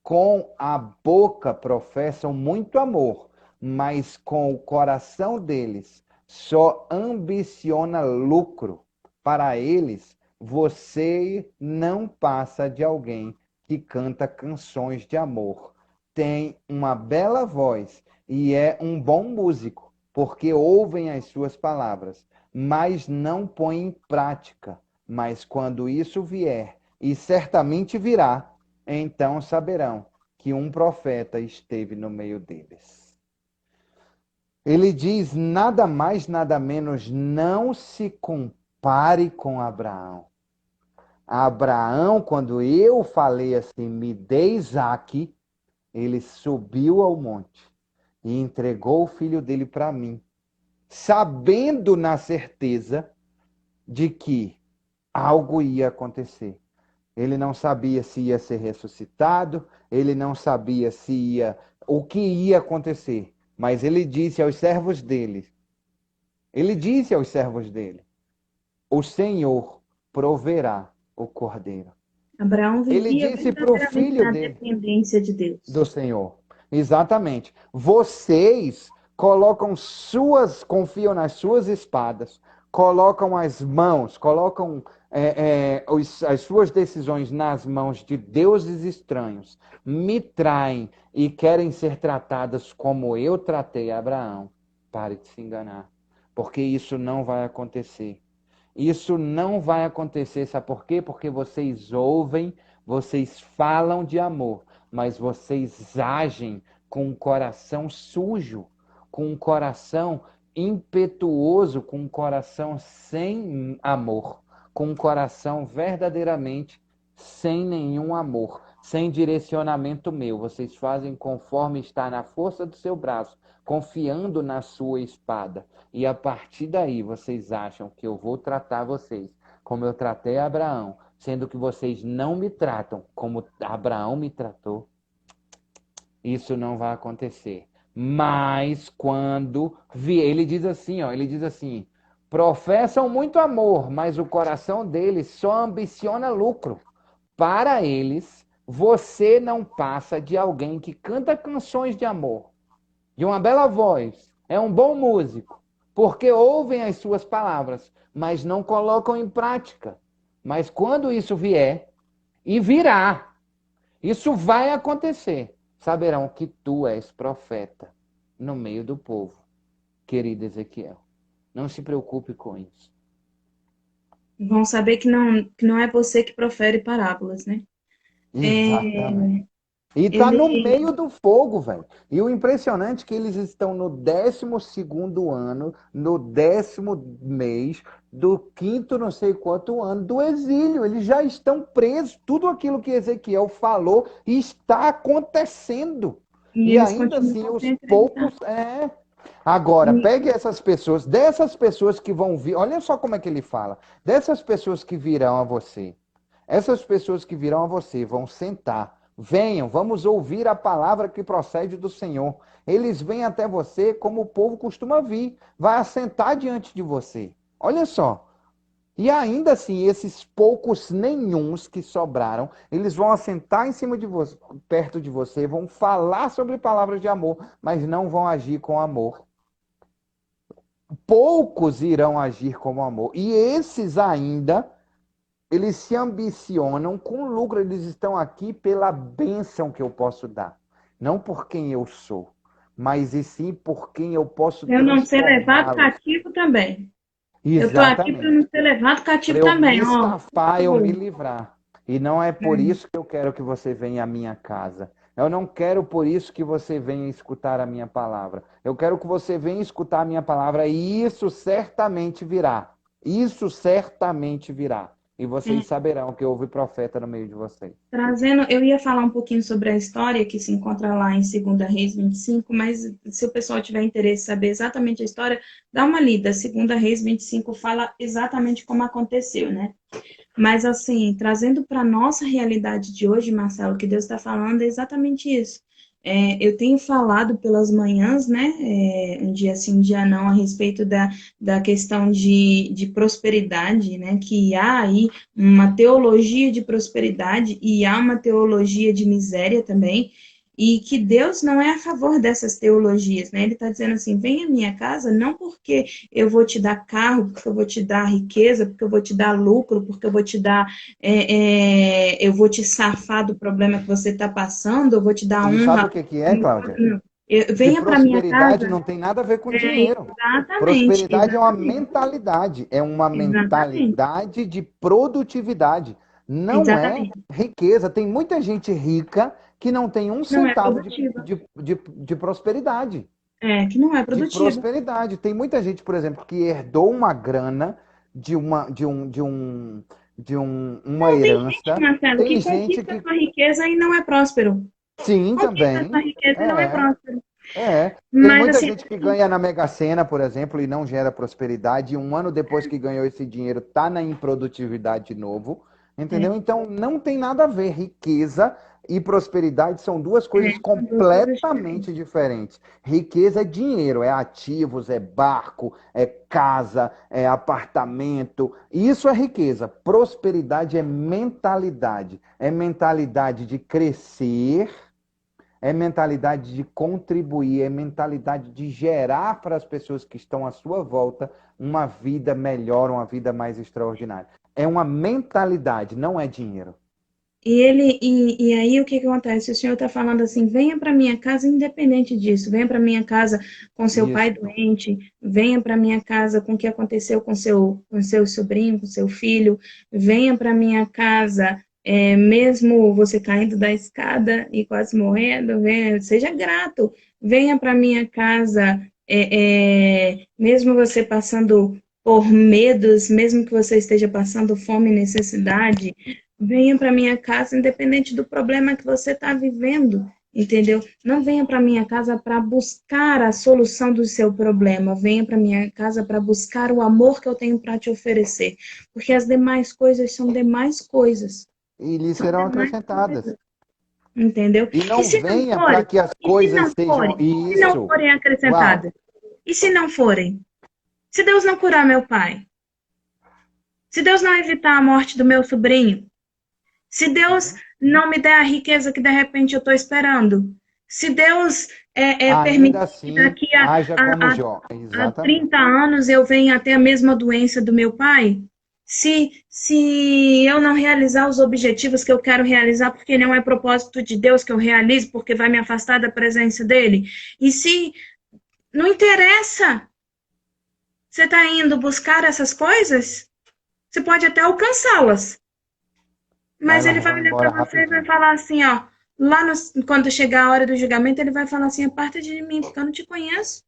Com a boca professam muito amor, mas com o coração deles só ambiciona lucro. Para eles, você não passa de alguém que canta canções de amor. Tem uma bela voz e é um bom músico, porque ouvem as suas palavras, mas não põem em prática. Mas quando isso vier, e certamente virá, então saberão que um profeta esteve no meio deles. Ele diz nada mais, nada menos: não se compare com Abraão. Abraão, quando eu falei assim, me dê Isaque, ele subiu ao monte e entregou o filho dele para mim, sabendo na certeza de que algo ia acontecer. Ele não sabia se ia ser ressuscitado, ele não sabia se ia o que ia acontecer, mas ele disse aos servos dele: o Senhor proverá o cordeiro. Abraão Ele vivia disse para o verdadeiramente filho na dele, dependência de Deus. do Senhor. Exatamente. Vocês confiam nas suas espadas, colocam as mãos, colocam as suas decisões nas mãos de deuses estranhos, me traem e querem ser tratadas como eu tratei Abraão. Pare de se enganar, porque isso não vai acontecer. Isso não vai acontecer, sabe por quê? Porque vocês ouvem, vocês falam de amor, mas vocês agem com um coração sujo, com um coração impetuoso, com um coração sem amor, com um coração verdadeiramente sem nenhum amor, sem direcionamento meu. Vocês fazem conforme está na força do seu braço, confiando na sua espada. E a partir daí vocês acham que eu vou tratar vocês como eu tratei Abraão, sendo que vocês não me tratam como Abraão me tratou. Isso não vai acontecer. Mas quando ele diz assim, ó, ele diz assim: professam muito amor, mas o coração deles só ambiciona lucro. Para eles, você não passa de alguém que canta canções de amor, de uma bela voz, é um bom músico, porque ouvem as suas palavras, mas não colocam em prática. Mas quando isso vier, e virá, isso vai acontecer, saberão que tu és profeta no meio do povo, querido Ezequiel. Não se preocupe com isso. Vão saber que não é você que profere parábolas, né? Exatamente. E tá no Ele, meio do fogo, velho. E o impressionante é que eles estão no 12º ano, no 10º mês, do quinto não sei quanto ano do exílio. Eles já estão presos. Tudo aquilo que Ezequiel falou está acontecendo. e E eles ainda assim, continuam os sem acreditar. poucos. Agora, pegue essas pessoas, dessas pessoas que vão vir. Olha só como é que ele fala. Dessas pessoas que virão a você. Essas pessoas que virão a você vão sentar. Venham, vamos ouvir a palavra que procede do Senhor. Eles vêm até você como o povo costuma vir. Vai assentar diante de você. Olha só. E ainda assim, esses poucos nenhuns que sobraram, eles vão assentar em cima de você, perto de você, vão falar sobre palavras de amor, mas não vão agir com amor. Poucos irão agir como amor. E esses ainda, eles se ambicionam com lucro, eles estão aqui pela bênção que eu posso dar. Não por quem eu sou, mas e sim por quem eu posso Eu não ser levado transformá-los. cativo também. Eu estou aqui para não Exatamente. ser levado Para cativo eu também, me ó. safar, eu me livrar. E não é por isso que eu quero que você venha à minha casa. Eu não quero por isso que você venha escutar a minha palavra. Eu quero que você venha escutar a minha palavra e isso certamente virá. Isso certamente virá. E vocês saberão que houve profeta no meio de vocês. Trazendo, eu ia falar um pouquinho sobre a história que se encontra lá em 2 Reis 25, mas se o pessoal tiver interesse em saber exatamente a história, dá uma lida. 2 Reis 25 fala exatamente como aconteceu, né? Mas assim, trazendo para a nossa realidade de hoje, Marcelo, o que Deus está falando é exatamente isso. Eu tenho falado pelas manhãs, né, um dia sim, um dia não, a respeito da questão de prosperidade, né, que há aí uma teologia de prosperidade e há uma teologia de miséria também, e que Deus não é a favor dessas teologias, né? Ele está dizendo assim: vem à minha casa, não porque eu vou te dar carro, porque eu vou te dar riqueza, porque eu vou te dar lucro, porque eu vou te dar, eu vou te safar do problema que você está passando, eu vou te dar E sabe o honra. que é, Cláudia? Não. Que Venha para minha prosperidade casa. não tem nada a ver com dinheiro. Exatamente, Prosperidade exatamente, é uma exatamente, mentalidade de produtividade. Não é exatamente. riqueza. Tem muita gente rica que não tem um Não é centavo produtiva. de prosperidade. Que não é De produtiva. prosperidade. Tem muita gente, por exemplo, que herdou uma grana uma Não, tem gente, herança. Marcelo, Tem que gente conquista que, sua riqueza e não é próspero. sim, Conquista também. sua riqueza e não é É. próspero. Tem Mas muita assim, gente que ganha na Mega Sena, por exemplo, e não gera prosperidade, e um ano depois que ganhou esse dinheiro, está na improdutividade de novo, é, entendeu? Então, não tem nada a ver. Riqueza e prosperidade são duas coisas são duas coisas diferentes. completamente diferentes. Riqueza é dinheiro, é ativos, é barco, é casa, é apartamento. Isso é riqueza. Prosperidade é mentalidade de crescer, é mentalidade de contribuir, é mentalidade de gerar para as pessoas que estão à sua volta uma vida melhor, uma vida mais extraordinária. É uma mentalidade, não é dinheiro. E aí o que que acontece? O senhor está falando assim: venha para minha casa independente disso, venha para minha casa com seu pai Isso. doente, venha para minha casa com o que aconteceu com seu sobrinho, com seu filho, venha para minha casa, mesmo você caindo da escada e quase morrendo, seja grato, venha para minha casa, mesmo você passando por medos, mesmo que você esteja passando fome e necessidade. Venha para minha casa, independente do problema que você está vivendo, entendeu? Não venha para minha casa para buscar a solução do seu problema. Venha para minha casa para buscar o amor que eu tenho para te oferecer, porque as demais coisas são demais coisas. E lhe São serão demais acrescentadas. coisas, entendeu? E E não se não venha para forem? que as E se coisas não sejam forem? E se não isso. forem Uau! acrescentadas? E se não forem? Se Deus não curar meu pai? Se Deus não evitar a morte do meu sobrinho? Se Deus não me der a riqueza que de repente eu estou esperando? Se Deus Ainda permitir que assim, daqui haja como a, Jó. a Exatamente. 30 anos eu venha a ter a mesma doença do meu pai? Se eu não realizar os objetivos que eu quero realizar, porque não é propósito de Deus que eu realize, porque vai me afastar da presença dele? E se não interessa, você está indo buscar essas coisas, você pode até alcançá-las. Mas Mas elas ele vai vão olhar embora para você e vai rapidinho. falar assim, ó, quando chegar a hora do julgamento, ele vai falar assim, aparta de mim, porque eu não te conheço.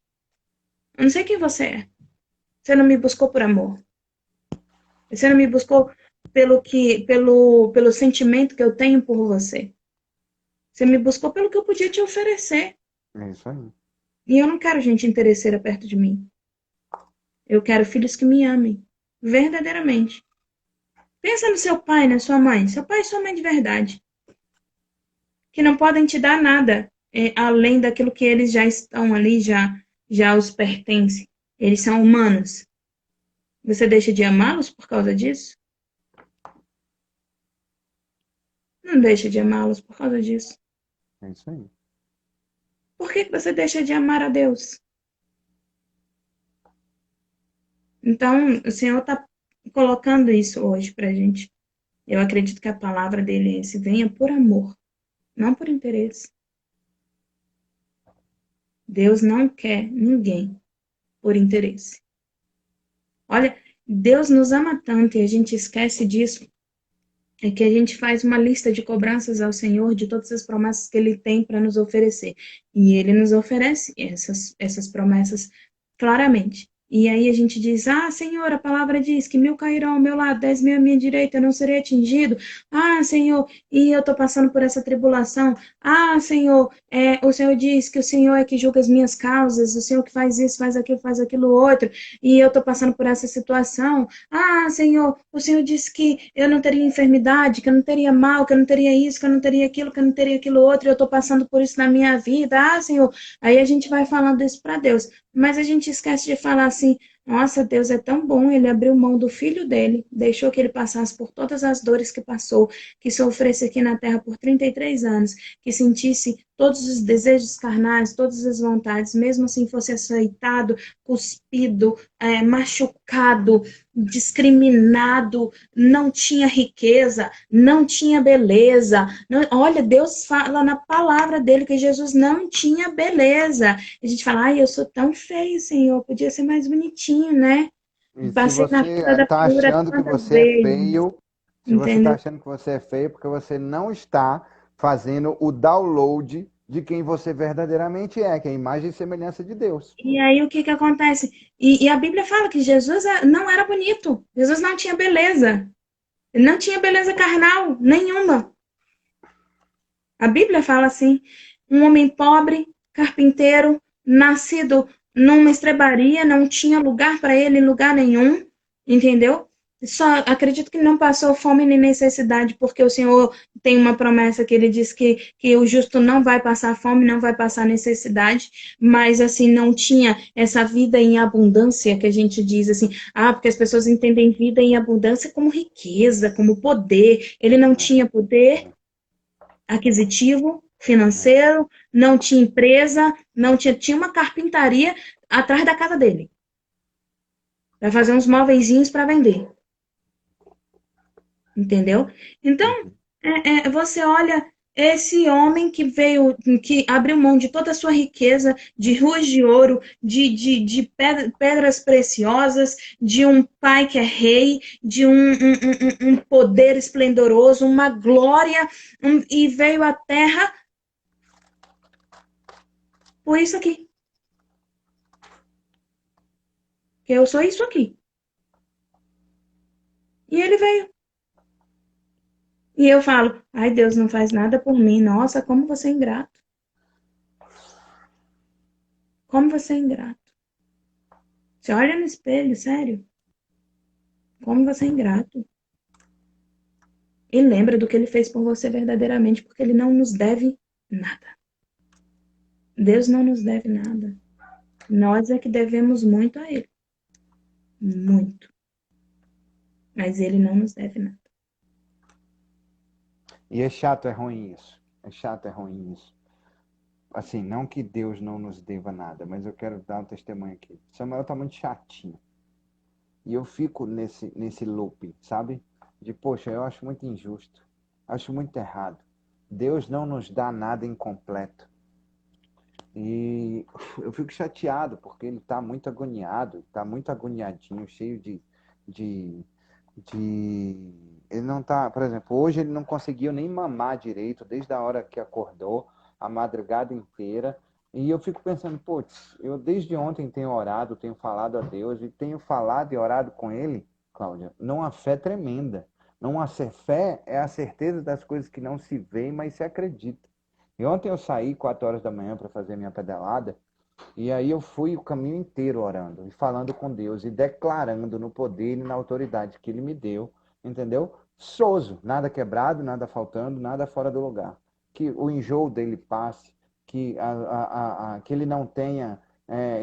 Eu não sei quem você é. Você não me buscou por amor. Você não me buscou pelo sentimento que eu tenho por você. Você me buscou pelo que eu podia te oferecer. É isso aí. E eu não quero gente interesseira perto de mim. Eu quero filhos que me amem, verdadeiramente. Pensa no seu pai, na sua mãe. Seu pai e sua mãe de verdade. Que não podem te dar nada além daquilo que eles já estão ali, já os pertence. Eles são humanos. Você deixa de amá-los por causa disso? Não deixa de amá-los por causa disso. É isso aí. Por que você deixa de amar a Deus? Então, o Senhor está colocando isso hoje para a gente. Eu acredito que a palavra dele é esse: venha por amor, não por interesse. Deus não quer ninguém por interesse. Olha, Deus nos ama tanto e a gente esquece disso. É que a gente faz uma lista de cobranças ao Senhor de todas as promessas que Ele tem para nos oferecer. E Ele nos oferece essas promessas claramente. E aí a gente diz, Senhor, a palavra diz que 1.000 cairão ao meu lado, 10.000 à minha direita, eu não serei atingido. Senhor, e eu estou passando por essa tribulação. Senhor, o Senhor diz que o Senhor é que julga as minhas causas, o Senhor que faz isso, faz aquilo outro, e eu estou passando por essa situação. Senhor, o Senhor disse que eu não teria enfermidade, que eu não teria mal, que eu não teria isso, que eu não teria aquilo, que eu não teria aquilo outro, e eu estou passando por isso na minha vida. Senhor. Aí a gente vai falando isso para Deus. Mas a gente esquece de falar assim: nossa, Deus é tão bom, ele abriu mão do filho dele, deixou que ele passasse por todas as dores que passou, que sofresse aqui na terra por 33 anos, que sentisse todos os desejos carnais, todas as vontades, mesmo assim fosse aceitado, cuspido, machucado, discriminado, não tinha riqueza, não tinha beleza. Olha, Deus fala na palavra dele que Jesus não tinha beleza. A gente fala, eu sou tão feio, Senhor, podia ser mais bonitinho, né? E se Passei na você fila da está cura achando que tantas você é vezes, feio, se você está entendeu? achando que você é feio, porque você não está fazendo o download de quem você verdadeiramente é, que é a imagem e semelhança de Deus. E aí o que que acontece? E a Bíblia fala que Jesus não era bonito, Jesus não tinha beleza, ele não tinha beleza carnal nenhuma. A Bíblia fala assim: um homem pobre, carpinteiro, nascido numa estrebaria, não tinha lugar para ele em lugar nenhum, entendeu? Só acredito que não passou fome nem necessidade, porque o Senhor tem uma promessa que ele diz que o justo não vai passar fome, não vai passar necessidade, mas assim, não tinha essa vida em abundância que a gente diz assim, porque as pessoas entendem vida em abundância como riqueza, como poder. Ele não tinha poder aquisitivo, financeiro, não tinha empresa, não tinha uma carpintaria atrás da casa dele, para fazer uns móveizinhos para vender, entendeu? Então, Uhum. você olha esse homem que veio, que abriu mão de toda a sua riqueza, de ruas de ouro, de pedras preciosas, de um pai que é rei, de um poder esplendoroso, uma glória, e veio à terra por isso aqui. Que eu sou isso aqui. E ele veio. E eu falo, ai, Deus não faz nada por mim. Nossa, como você é ingrato. Como você é ingrato. Você olha no espelho, sério. Como você é ingrato. E lembra do que ele fez por você verdadeiramente, porque ele não nos deve nada. Deus não nos deve nada. Nós é que devemos muito a ele. Muito. Mas ele não nos deve nada. E é chato, é ruim isso. É chato, é ruim isso. Assim, não que Deus não nos deva nada, mas eu quero dar um testemunho aqui. Samuel tá muito chatinho. E eu fico nesse loop, sabe? De, poxa, eu acho muito injusto. Acho muito errado. Deus não nos dá nada incompleto. E eu fico chateado, porque ele está muito agoniado, está muito agoniadinho, cheio de, de... Ele não tá, por exemplo, hoje ele não conseguiu nem mamar direito, desde a hora que acordou, a madrugada inteira. E eu fico pensando, putz, eu desde ontem tenho orado, tenho falado a Deus, e tenho falado e orado com ele, Cláudia, numa fé tremenda. Não fé é a certeza das coisas que não se vê, mas se acredita. E ontem eu saí 4 horas da manhã para fazer minha pedalada, e aí eu fui o caminho inteiro orando e falando com Deus e declarando no poder e na autoridade que ele me deu, entendeu? Sozo, nada quebrado, nada faltando, nada fora do lugar. Que o enjoo dele passe, que, que ele não tenha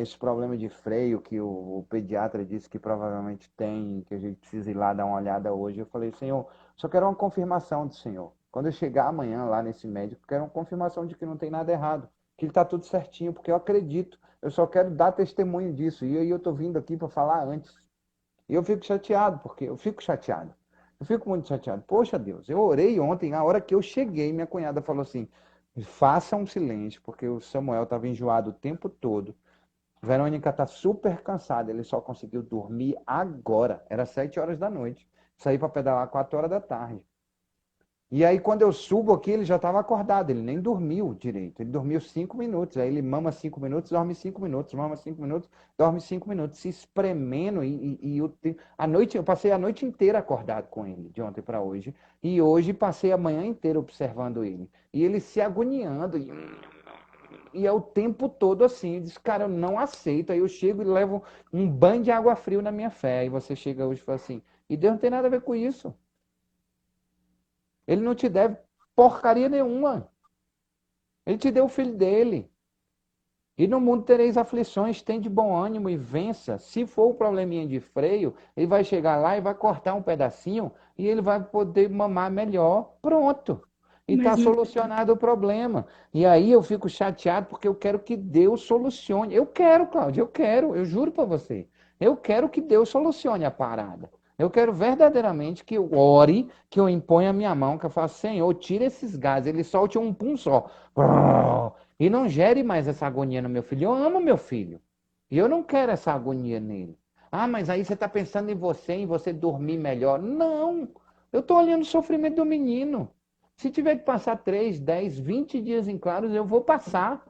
esse problema de freio que o pediatra disse que provavelmente tem, que a gente precisa ir lá dar uma olhada hoje. Eu falei, Senhor, só quero uma confirmação do Senhor. Quando eu chegar amanhã lá nesse médico, quero uma confirmação de que não tem nada errado, que ele está tudo certinho, porque eu acredito. Eu só quero dar testemunho disso. E aí eu estou vindo aqui para falar antes. E eu fico chateado, porque eu fico chateado. Eu fico muito chateado. Poxa Deus, eu orei ontem, a hora que eu cheguei, minha cunhada falou assim, faça um silêncio, porque o Samuel estava enjoado o tempo todo. Verônica está super cansada, ele só conseguiu dormir agora. Era 7 horas da noite. Saí para pedalar 4 horas da tarde. E aí, quando eu subo aqui, ele já estava acordado, ele nem dormiu direito. Ele dormiu 5 minutos. Aí ele mama 5 minutos, dorme 5 minutos, mama 5 minutos, dorme 5 minutos, se espremendo. A noite, eu passei a noite inteira acordado com ele, de ontem para hoje. E hoje passei a manhã inteira observando ele. E ele se agoniando. E é o tempo todo assim. Eu disse, cara, eu não aceito. Aí eu chego e levo um banho de água fria na minha fé. Aí você chega hoje e fala assim, e Deus não tem nada a ver com isso. Ele não te deve porcaria nenhuma. Ele te deu o filho dele. E no mundo tereis aflições, tem de bom ânimo e vença. Se for o probleminha de freio, ele vai chegar lá e vai cortar um pedacinho e ele vai poder mamar melhor. Pronto. E está Mas não, solucionado o problema. E aí eu fico chateado porque eu quero que Deus solucione. Eu quero, Cláudia, eu quero, eu juro para você. Eu quero que Deus solucione a parada. Eu quero verdadeiramente que eu ore, que eu imponha a minha mão, que eu faça, Senhor, tira esses gases, ele solte um pum só. E não gere mais essa agonia no meu filho. Eu amo meu filho. E eu não quero essa agonia nele. Ah, mas aí você está pensando em você dormir melhor. Não! Eu estou olhando o sofrimento do menino. Se tiver que passar 3, 10, 20 dias em claros, eu vou passar.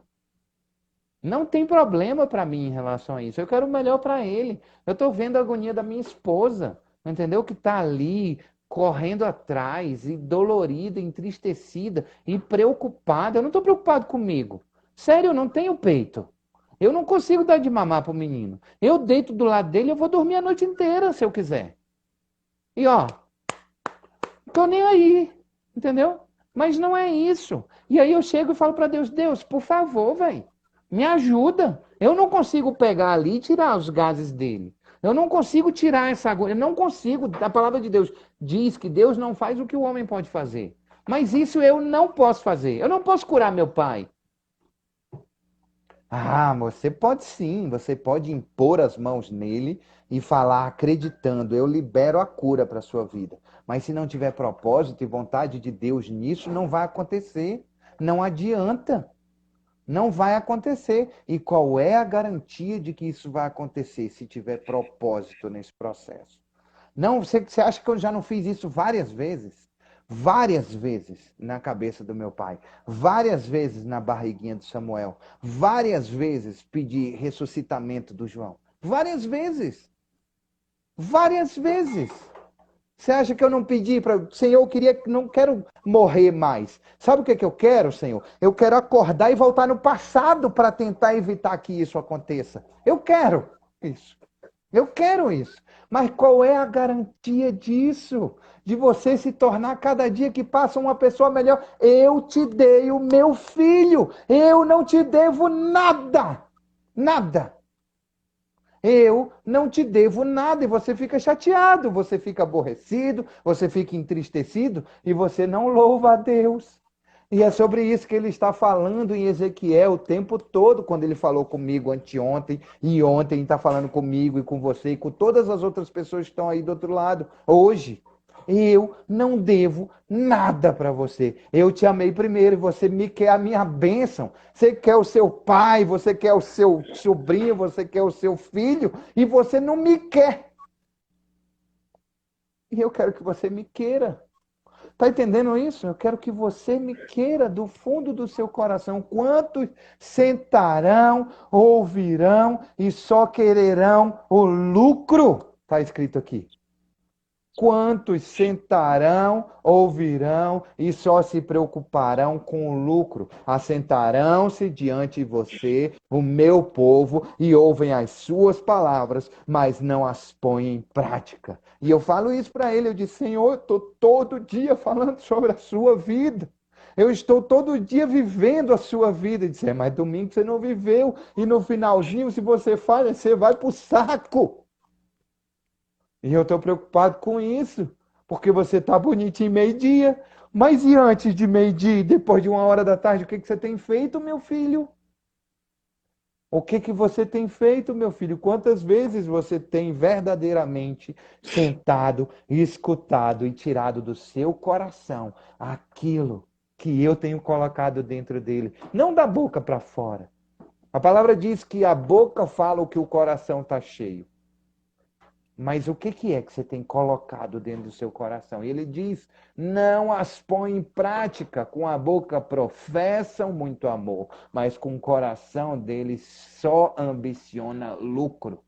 Não tem problema para mim em relação a isso. Eu quero o melhor para ele. Eu estou vendo a agonia da minha esposa, entendeu? Que está ali correndo atrás e dolorida, entristecida e preocupada. Eu não estou preocupado comigo. Sério, eu não tenho peito. Eu não consigo dar de mamar para o menino. Eu deito do lado dele, eu vou dormir a noite inteira se eu quiser. E ó, não tô nem aí, entendeu? Mas não é isso. E aí eu chego e falo para Deus, Deus, por favor, velho, me ajuda. Eu não consigo pegar ali e tirar os gases dele. Eu não consigo tirar essa agulha. Eu não consigo. A palavra de Deus diz que Deus não faz o que o homem pode fazer. Mas isso eu não posso fazer. Eu não posso curar meu pai. Ah, você pode sim. Você pode impor as mãos nele e falar acreditando. Eu libero a cura para a sua vida. Mas se não tiver propósito e vontade de Deus nisso, não vai acontecer. Não adianta. Não vai acontecer. E qual é a garantia de que isso vai acontecer se tiver propósito nesse processo? Não, você acha que eu já não fiz isso várias vezes? Várias vezes na cabeça do meu pai, várias vezes na barriguinha do Samuel, várias vezes pedi ressuscitamento do João. Várias vezes. Várias vezes. Você acha que eu não pedi para... Senhor, eu queria, não quero morrer mais. Sabe o que eu quero, Senhor? Eu quero acordar e voltar no passado para tentar evitar que isso aconteça. Eu quero isso. Eu quero isso. Mas qual é a garantia disso? De você se tornar cada dia que passa uma pessoa melhor? Eu te dei o meu filho. Eu não te devo nada. Nada. Eu não te devo nada e você fica chateado, você fica aborrecido, você fica entristecido e você não louva a Deus. E é sobre isso que ele está falando em Ezequiel o tempo todo, quando ele falou comigo anteontem e ontem, está falando comigo e com você e com todas as outras pessoas que estão aí do outro lado, hoje. Eu não devo nada para você. Eu te amei primeiro e você me quer a minha bênção. Você quer o seu pai, você quer o seu sobrinho, você quer o seu filho e você não me quer. E eu quero que você me queira. Tá entendendo isso? Eu quero que você me queira do fundo do seu coração. Quantos sentarão, ouvirão e só quererão o lucro? Está escrito aqui. Quantos sentarão, ouvirão e só se preocuparão com o lucro? Assentarão-se diante de você, o meu povo, e ouvem as suas palavras, mas não as põem em prática. E eu falo isso para ele, eu disse, Senhor, eu estou todo dia falando sobre a sua vida. Eu estou todo dia vivendo a sua vida. Ele disse, mas domingo você não viveu, e no finalzinho, se você falha, você vai para o saco. E eu estou preocupado com isso, porque você está bonitinho meio-dia. Mas e antes de meio-dia, depois de 1 hora da tarde, o que você tem feito, meu filho? O que você tem feito, meu filho? Quantas vezes você tem verdadeiramente sentado, escutado e tirado do seu coração aquilo que eu tenho colocado dentro dele? Não da boca para fora. A palavra diz que a boca fala o que o coração está cheio. Mas o que é que você tem colocado dentro do seu coração? E ele diz, não as põe em prática, com a boca professam muito amor, mas com o coração deles só ambiciona lucro.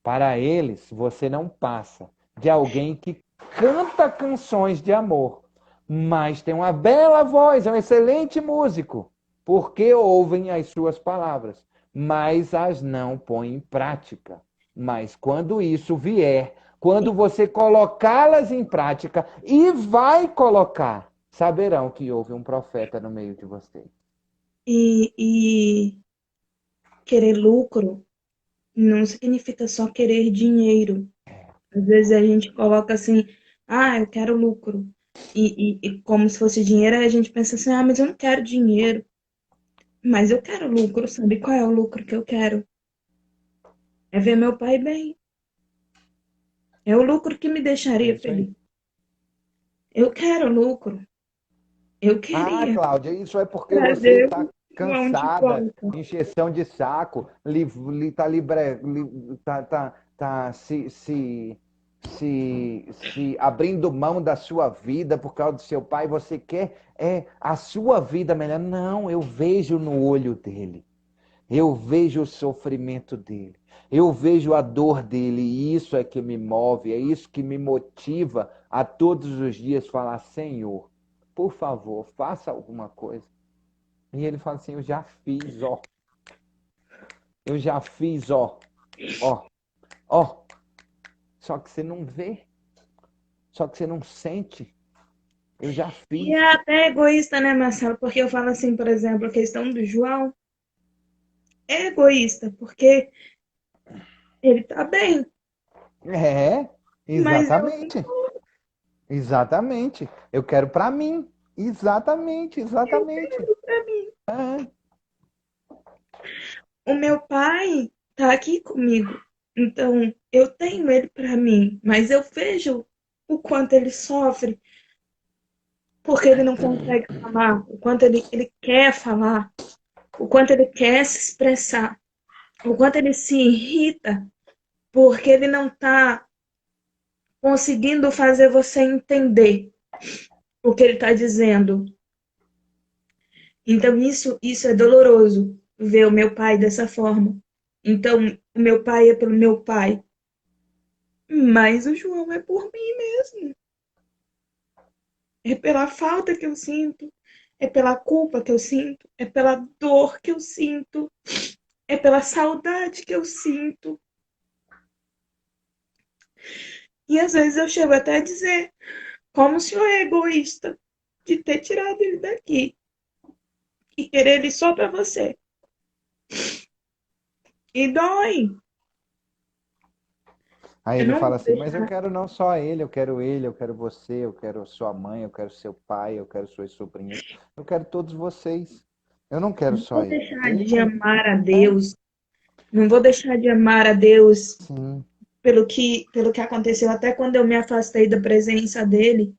Para eles, você não passa de alguém que canta canções de amor, mas tem uma bela voz, é um excelente músico, porque ouvem as suas palavras, mas as não põem em prática. Mas quando isso vier, quando você colocá-las em prática, e vai colocar, saberão que houve um profeta no meio de vocês. E querer lucro não significa só querer dinheiro. Às vezes a gente coloca assim, eu quero lucro. E como se fosse dinheiro, a gente pensa assim, mas eu não quero dinheiro. Mas eu quero lucro, sabe qual é o lucro que eu quero? É ver meu pai bem. É o lucro que me É deixaria isso aí. feliz. Eu quero lucro. Eu Ah, queria Cláudia, isso é porque você trazer está um mão de cansada, volta. encheção de saco, tá se abrindo mão da sua vida por causa do seu pai. Você quer a sua vida melhor? Não, eu vejo no olho dele. Eu vejo o sofrimento dele. Eu vejo a dor dele e isso é que me move, é isso que me motiva a todos os dias falar, Senhor, por favor, faça alguma coisa. E ele fala assim, eu já fiz, ó. Eu já fiz, ó. Ó, ó. Só que você não vê. Só que você não sente. Eu já E fiz. é até egoísta, né, Marcelo? Porque eu falo assim, por exemplo, a questão do João é egoísta, porque ele tá bem, É, mas eu exatamente. Exatamente. Eu quero para mim. Exatamente, exatamente. quero pra mim. É. O meu pai tá aqui comigo, então eu tenho ele pra mim, mas eu vejo o quanto ele sofre, porque ele não consegue falar, o quanto ele quer falar, o quanto ele quer se expressar, o quanto ele se irrita, porque ele não tá conseguindo fazer você entender o que ele está dizendo. Então, isso é doloroso, ver o meu pai dessa forma. Então, o meu pai é pelo meu pai. Mas o João é por mim mesmo. É pela falta que eu sinto, é pela culpa que eu sinto, é pela dor que eu sinto, é pela saudade que eu sinto. E às vezes eu chego até a dizer, como o senhor é egoísta de ter tirado ele daqui e querer ele só pra você. E dói. Aí Eu ele não fala vou assim, mas eu deixar, quero não só ele, eu quero você, eu quero sua mãe, eu quero seu pai, eu quero suas sobrinhas, eu quero todos vocês. Eu não quero não só vou ele. deixar Ele de não. amar a É, Deus. Não vou deixar de amar a Deus sim. pelo que aconteceu até quando eu me afastei da presença dele.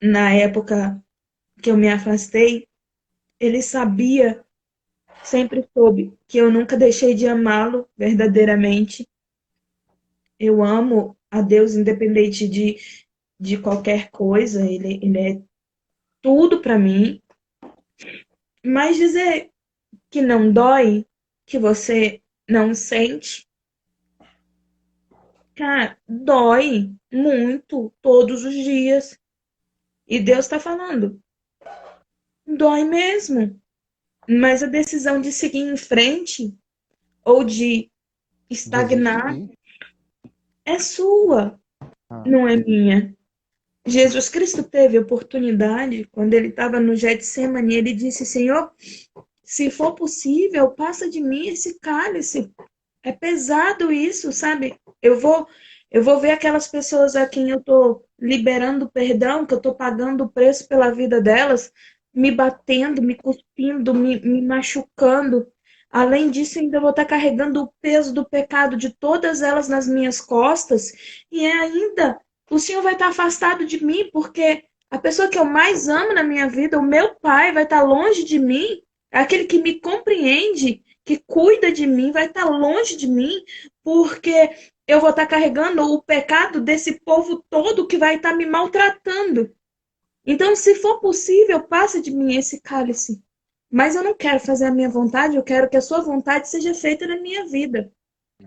Na época que eu me afastei, ele sabia, sempre soube, que eu nunca deixei de amá-lo verdadeiramente. Eu amo a Deus independente de qualquer coisa, ele é tudo para mim. Mas dizer que não dói, que você não sente, cara, dói muito todos os dias. E Deus está falando, dói mesmo. Mas a decisão de seguir em frente ou de estagnar Desistir. é sua, Ah, não é minha. Jesus Cristo teve oportunidade quando ele estava no Getsemane, ele disse: Senhor, se for possível, passa de mim esse cálice. É pesado isso, sabe? Eu vou ver aquelas pessoas a quem eu tô liberando perdão, que eu tô pagando o preço pela vida delas, me batendo, me cuspindo, me machucando. Além disso, ainda vou estar carregando o peso do pecado de todas elas nas minhas costas, e ainda o Senhor vai estar afastado de mim, porque a pessoa que eu mais amo na minha vida, o meu pai, vai estar longe de mim, é aquele que me compreende, que cuida de mim, vai estar longe de mim, porque eu vou estar carregando o pecado desse povo todo que vai estar me maltratando. Então, se for possível, passa de mim esse cálice. Mas eu não quero fazer a minha vontade, eu quero que a sua vontade seja feita na minha vida.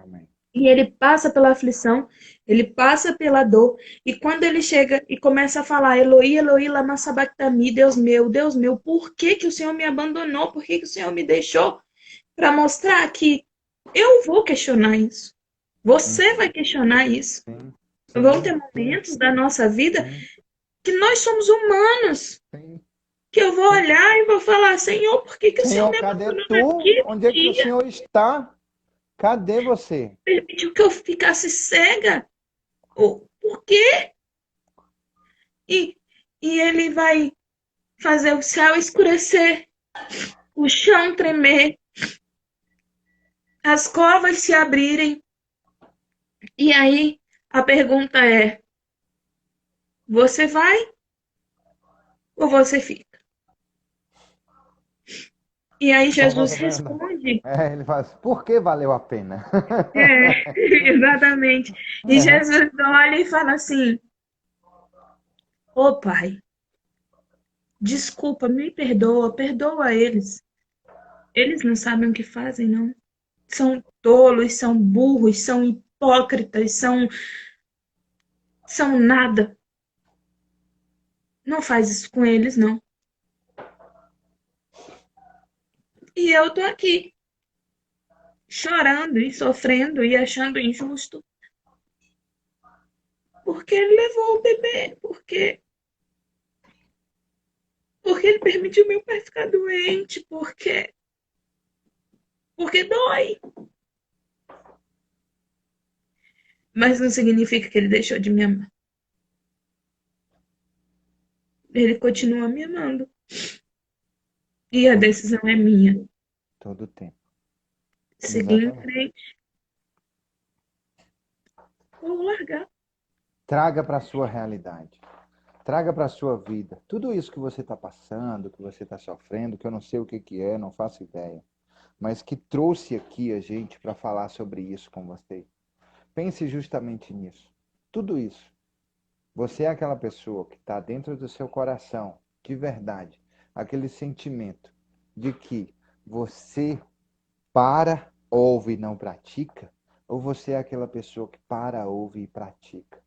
amém. E ele passa pela aflição, ele passa pela dor, e quando ele chega e começa a falar, Eloi, Eloi, lama sabachthani, Deus meu, por que que o Senhor me abandonou? Por que que o Senhor me deixou? Para mostrar que eu vou questionar isso. Você vai Uhum. questionar isso. Sim, Vão sim, ter sim, momentos da nossa vida sim, que nós somos humanos, sim, que eu vou sim. olhar e vou falar, Senhor, por que que o Senhor Senhor, me cadê abandonou tu? naquele Onde é que o dia? Senhor está? Cadê você? Permitiu que eu ficasse cega? Por quê? E, e ele vai fazer o céu escurecer, o chão tremer, as covas se abrirem. E aí a pergunta é: você vai ou você fica? E aí Só Jesus falta perguntar. responde. É, ele fala assim, por que valeu a pena? É, exatamente. E É, Jesus olha e fala assim: Ô pai, desculpa, me perdoa, perdoa eles. Eles não sabem o que fazem, não. São tolos, são burros, são hipócritas, são nada. Não faz isso com eles, não. E eu tô aqui, chorando e sofrendo e achando injusto, porque ele levou o bebê, porque ele permitiu meu pai ficar doente, porque dói. Mas não significa que ele deixou de me amar. Ele continua me amando. E a todo, decisão é minha. todo tempo. Seguir em Exatamente. frente ou largar. Traga para a sua realidade. Traga para a sua vida. Tudo isso que você está passando, que você está sofrendo, que eu não sei o que que é, não faço ideia. Mas que trouxe aqui a gente para falar sobre isso com você. Pense justamente nisso. Tudo isso. Você é aquela pessoa que está dentro do seu coração, de verdade, aquele sentimento de que você para, ouve e não pratica, Ou você é aquela pessoa que para, ouve e pratica?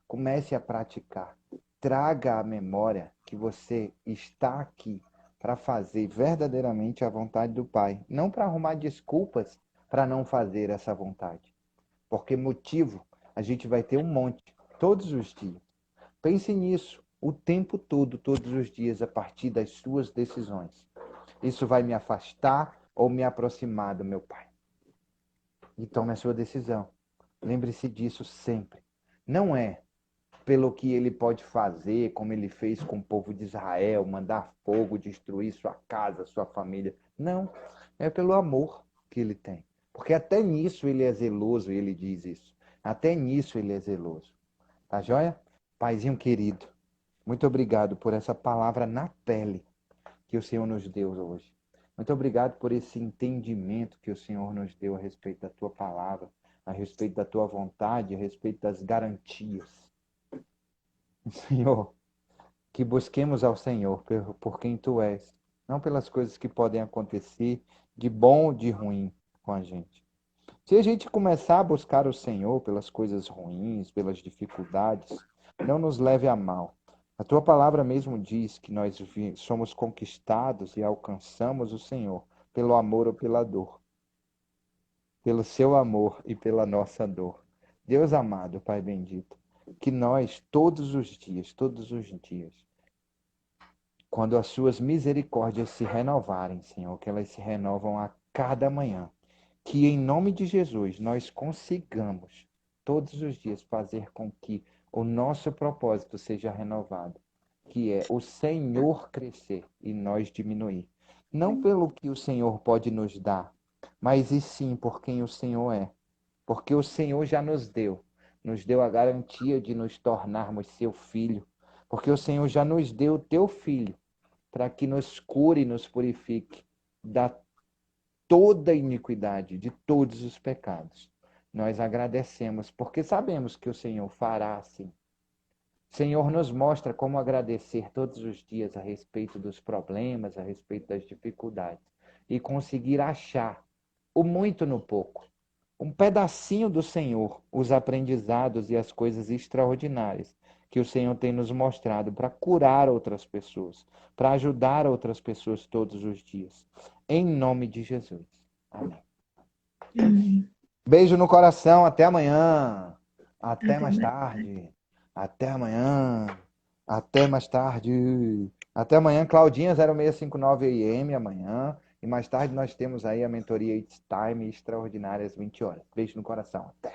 Comece a praticar. Traga à memória que você está aqui para fazer verdadeiramente a vontade do Pai. Não para arrumar desculpas para não fazer essa vontade. Porque motivo a gente vai ter um monte, todos os dias. Pense nisso o tempo todo, todos os dias, a partir das suas decisões. Isso vai me afastar ou me aproximar do meu Pai. E tome a sua decisão. Lembre-se disso sempre. Não é pelo que ele pode fazer, como ele fez com o povo de Israel, mandar fogo, destruir sua casa, sua família. Não, é pelo amor que ele tem. Porque até nisso ele é zeloso, e ele diz isso. Até nisso ele é zeloso. Tá joia? Paizinho querido, muito obrigado por essa palavra na pele que o Senhor nos deu hoje. Muito obrigado por esse entendimento que o Senhor nos deu a respeito da tua palavra, a respeito da tua vontade, a respeito das garantias. Senhor, que busquemos ao Senhor por quem tu és, não pelas coisas que podem acontecer de bom ou de ruim com a gente. Se a gente começar a buscar o Senhor pelas coisas ruins, pelas dificuldades, não nos leve a mal. A tua palavra mesmo diz que nós somos conquistados e alcançamos o Senhor pelo amor ou pela dor, pelo seu amor e pela nossa dor. Deus amado, Pai bendito, que nós todos os dias, quando as suas misericórdias se renovarem, Senhor, que elas se renovam a cada manhã, que em nome de Jesus nós consigamos todos os dias fazer com que o nosso propósito seja renovado, que é o Senhor crescer e nós diminuir. Não pelo que o Senhor pode nos dar, mas e sim por quem o Senhor é. Porque o Senhor já nos deu a garantia de nos tornarmos seu filho. Porque o Senhor já nos deu o teu filho para que nos cure e nos purifique da toda iniquidade, de todos os pecados. Nós agradecemos, porque sabemos que o Senhor fará assim. O Senhor nos mostra como agradecer todos os dias a respeito dos problemas, a respeito das dificuldades, e conseguir achar o muito no pouco, um pedacinho do Senhor, os aprendizados e as coisas extraordinárias que o Senhor tem nos mostrado para curar outras pessoas, para ajudar outras pessoas todos os dias. Em nome de Jesus. Amém. Amém. Beijo no coração. Até amanhã. Até Até mais mais. tarde. Até amanhã. Até mais tarde. Até amanhã, Claudinha 0659 AM amanhã. E mais tarde nós temos aí a mentoria It's Time extraordinária às 20 horas. Beijo no coração. Até.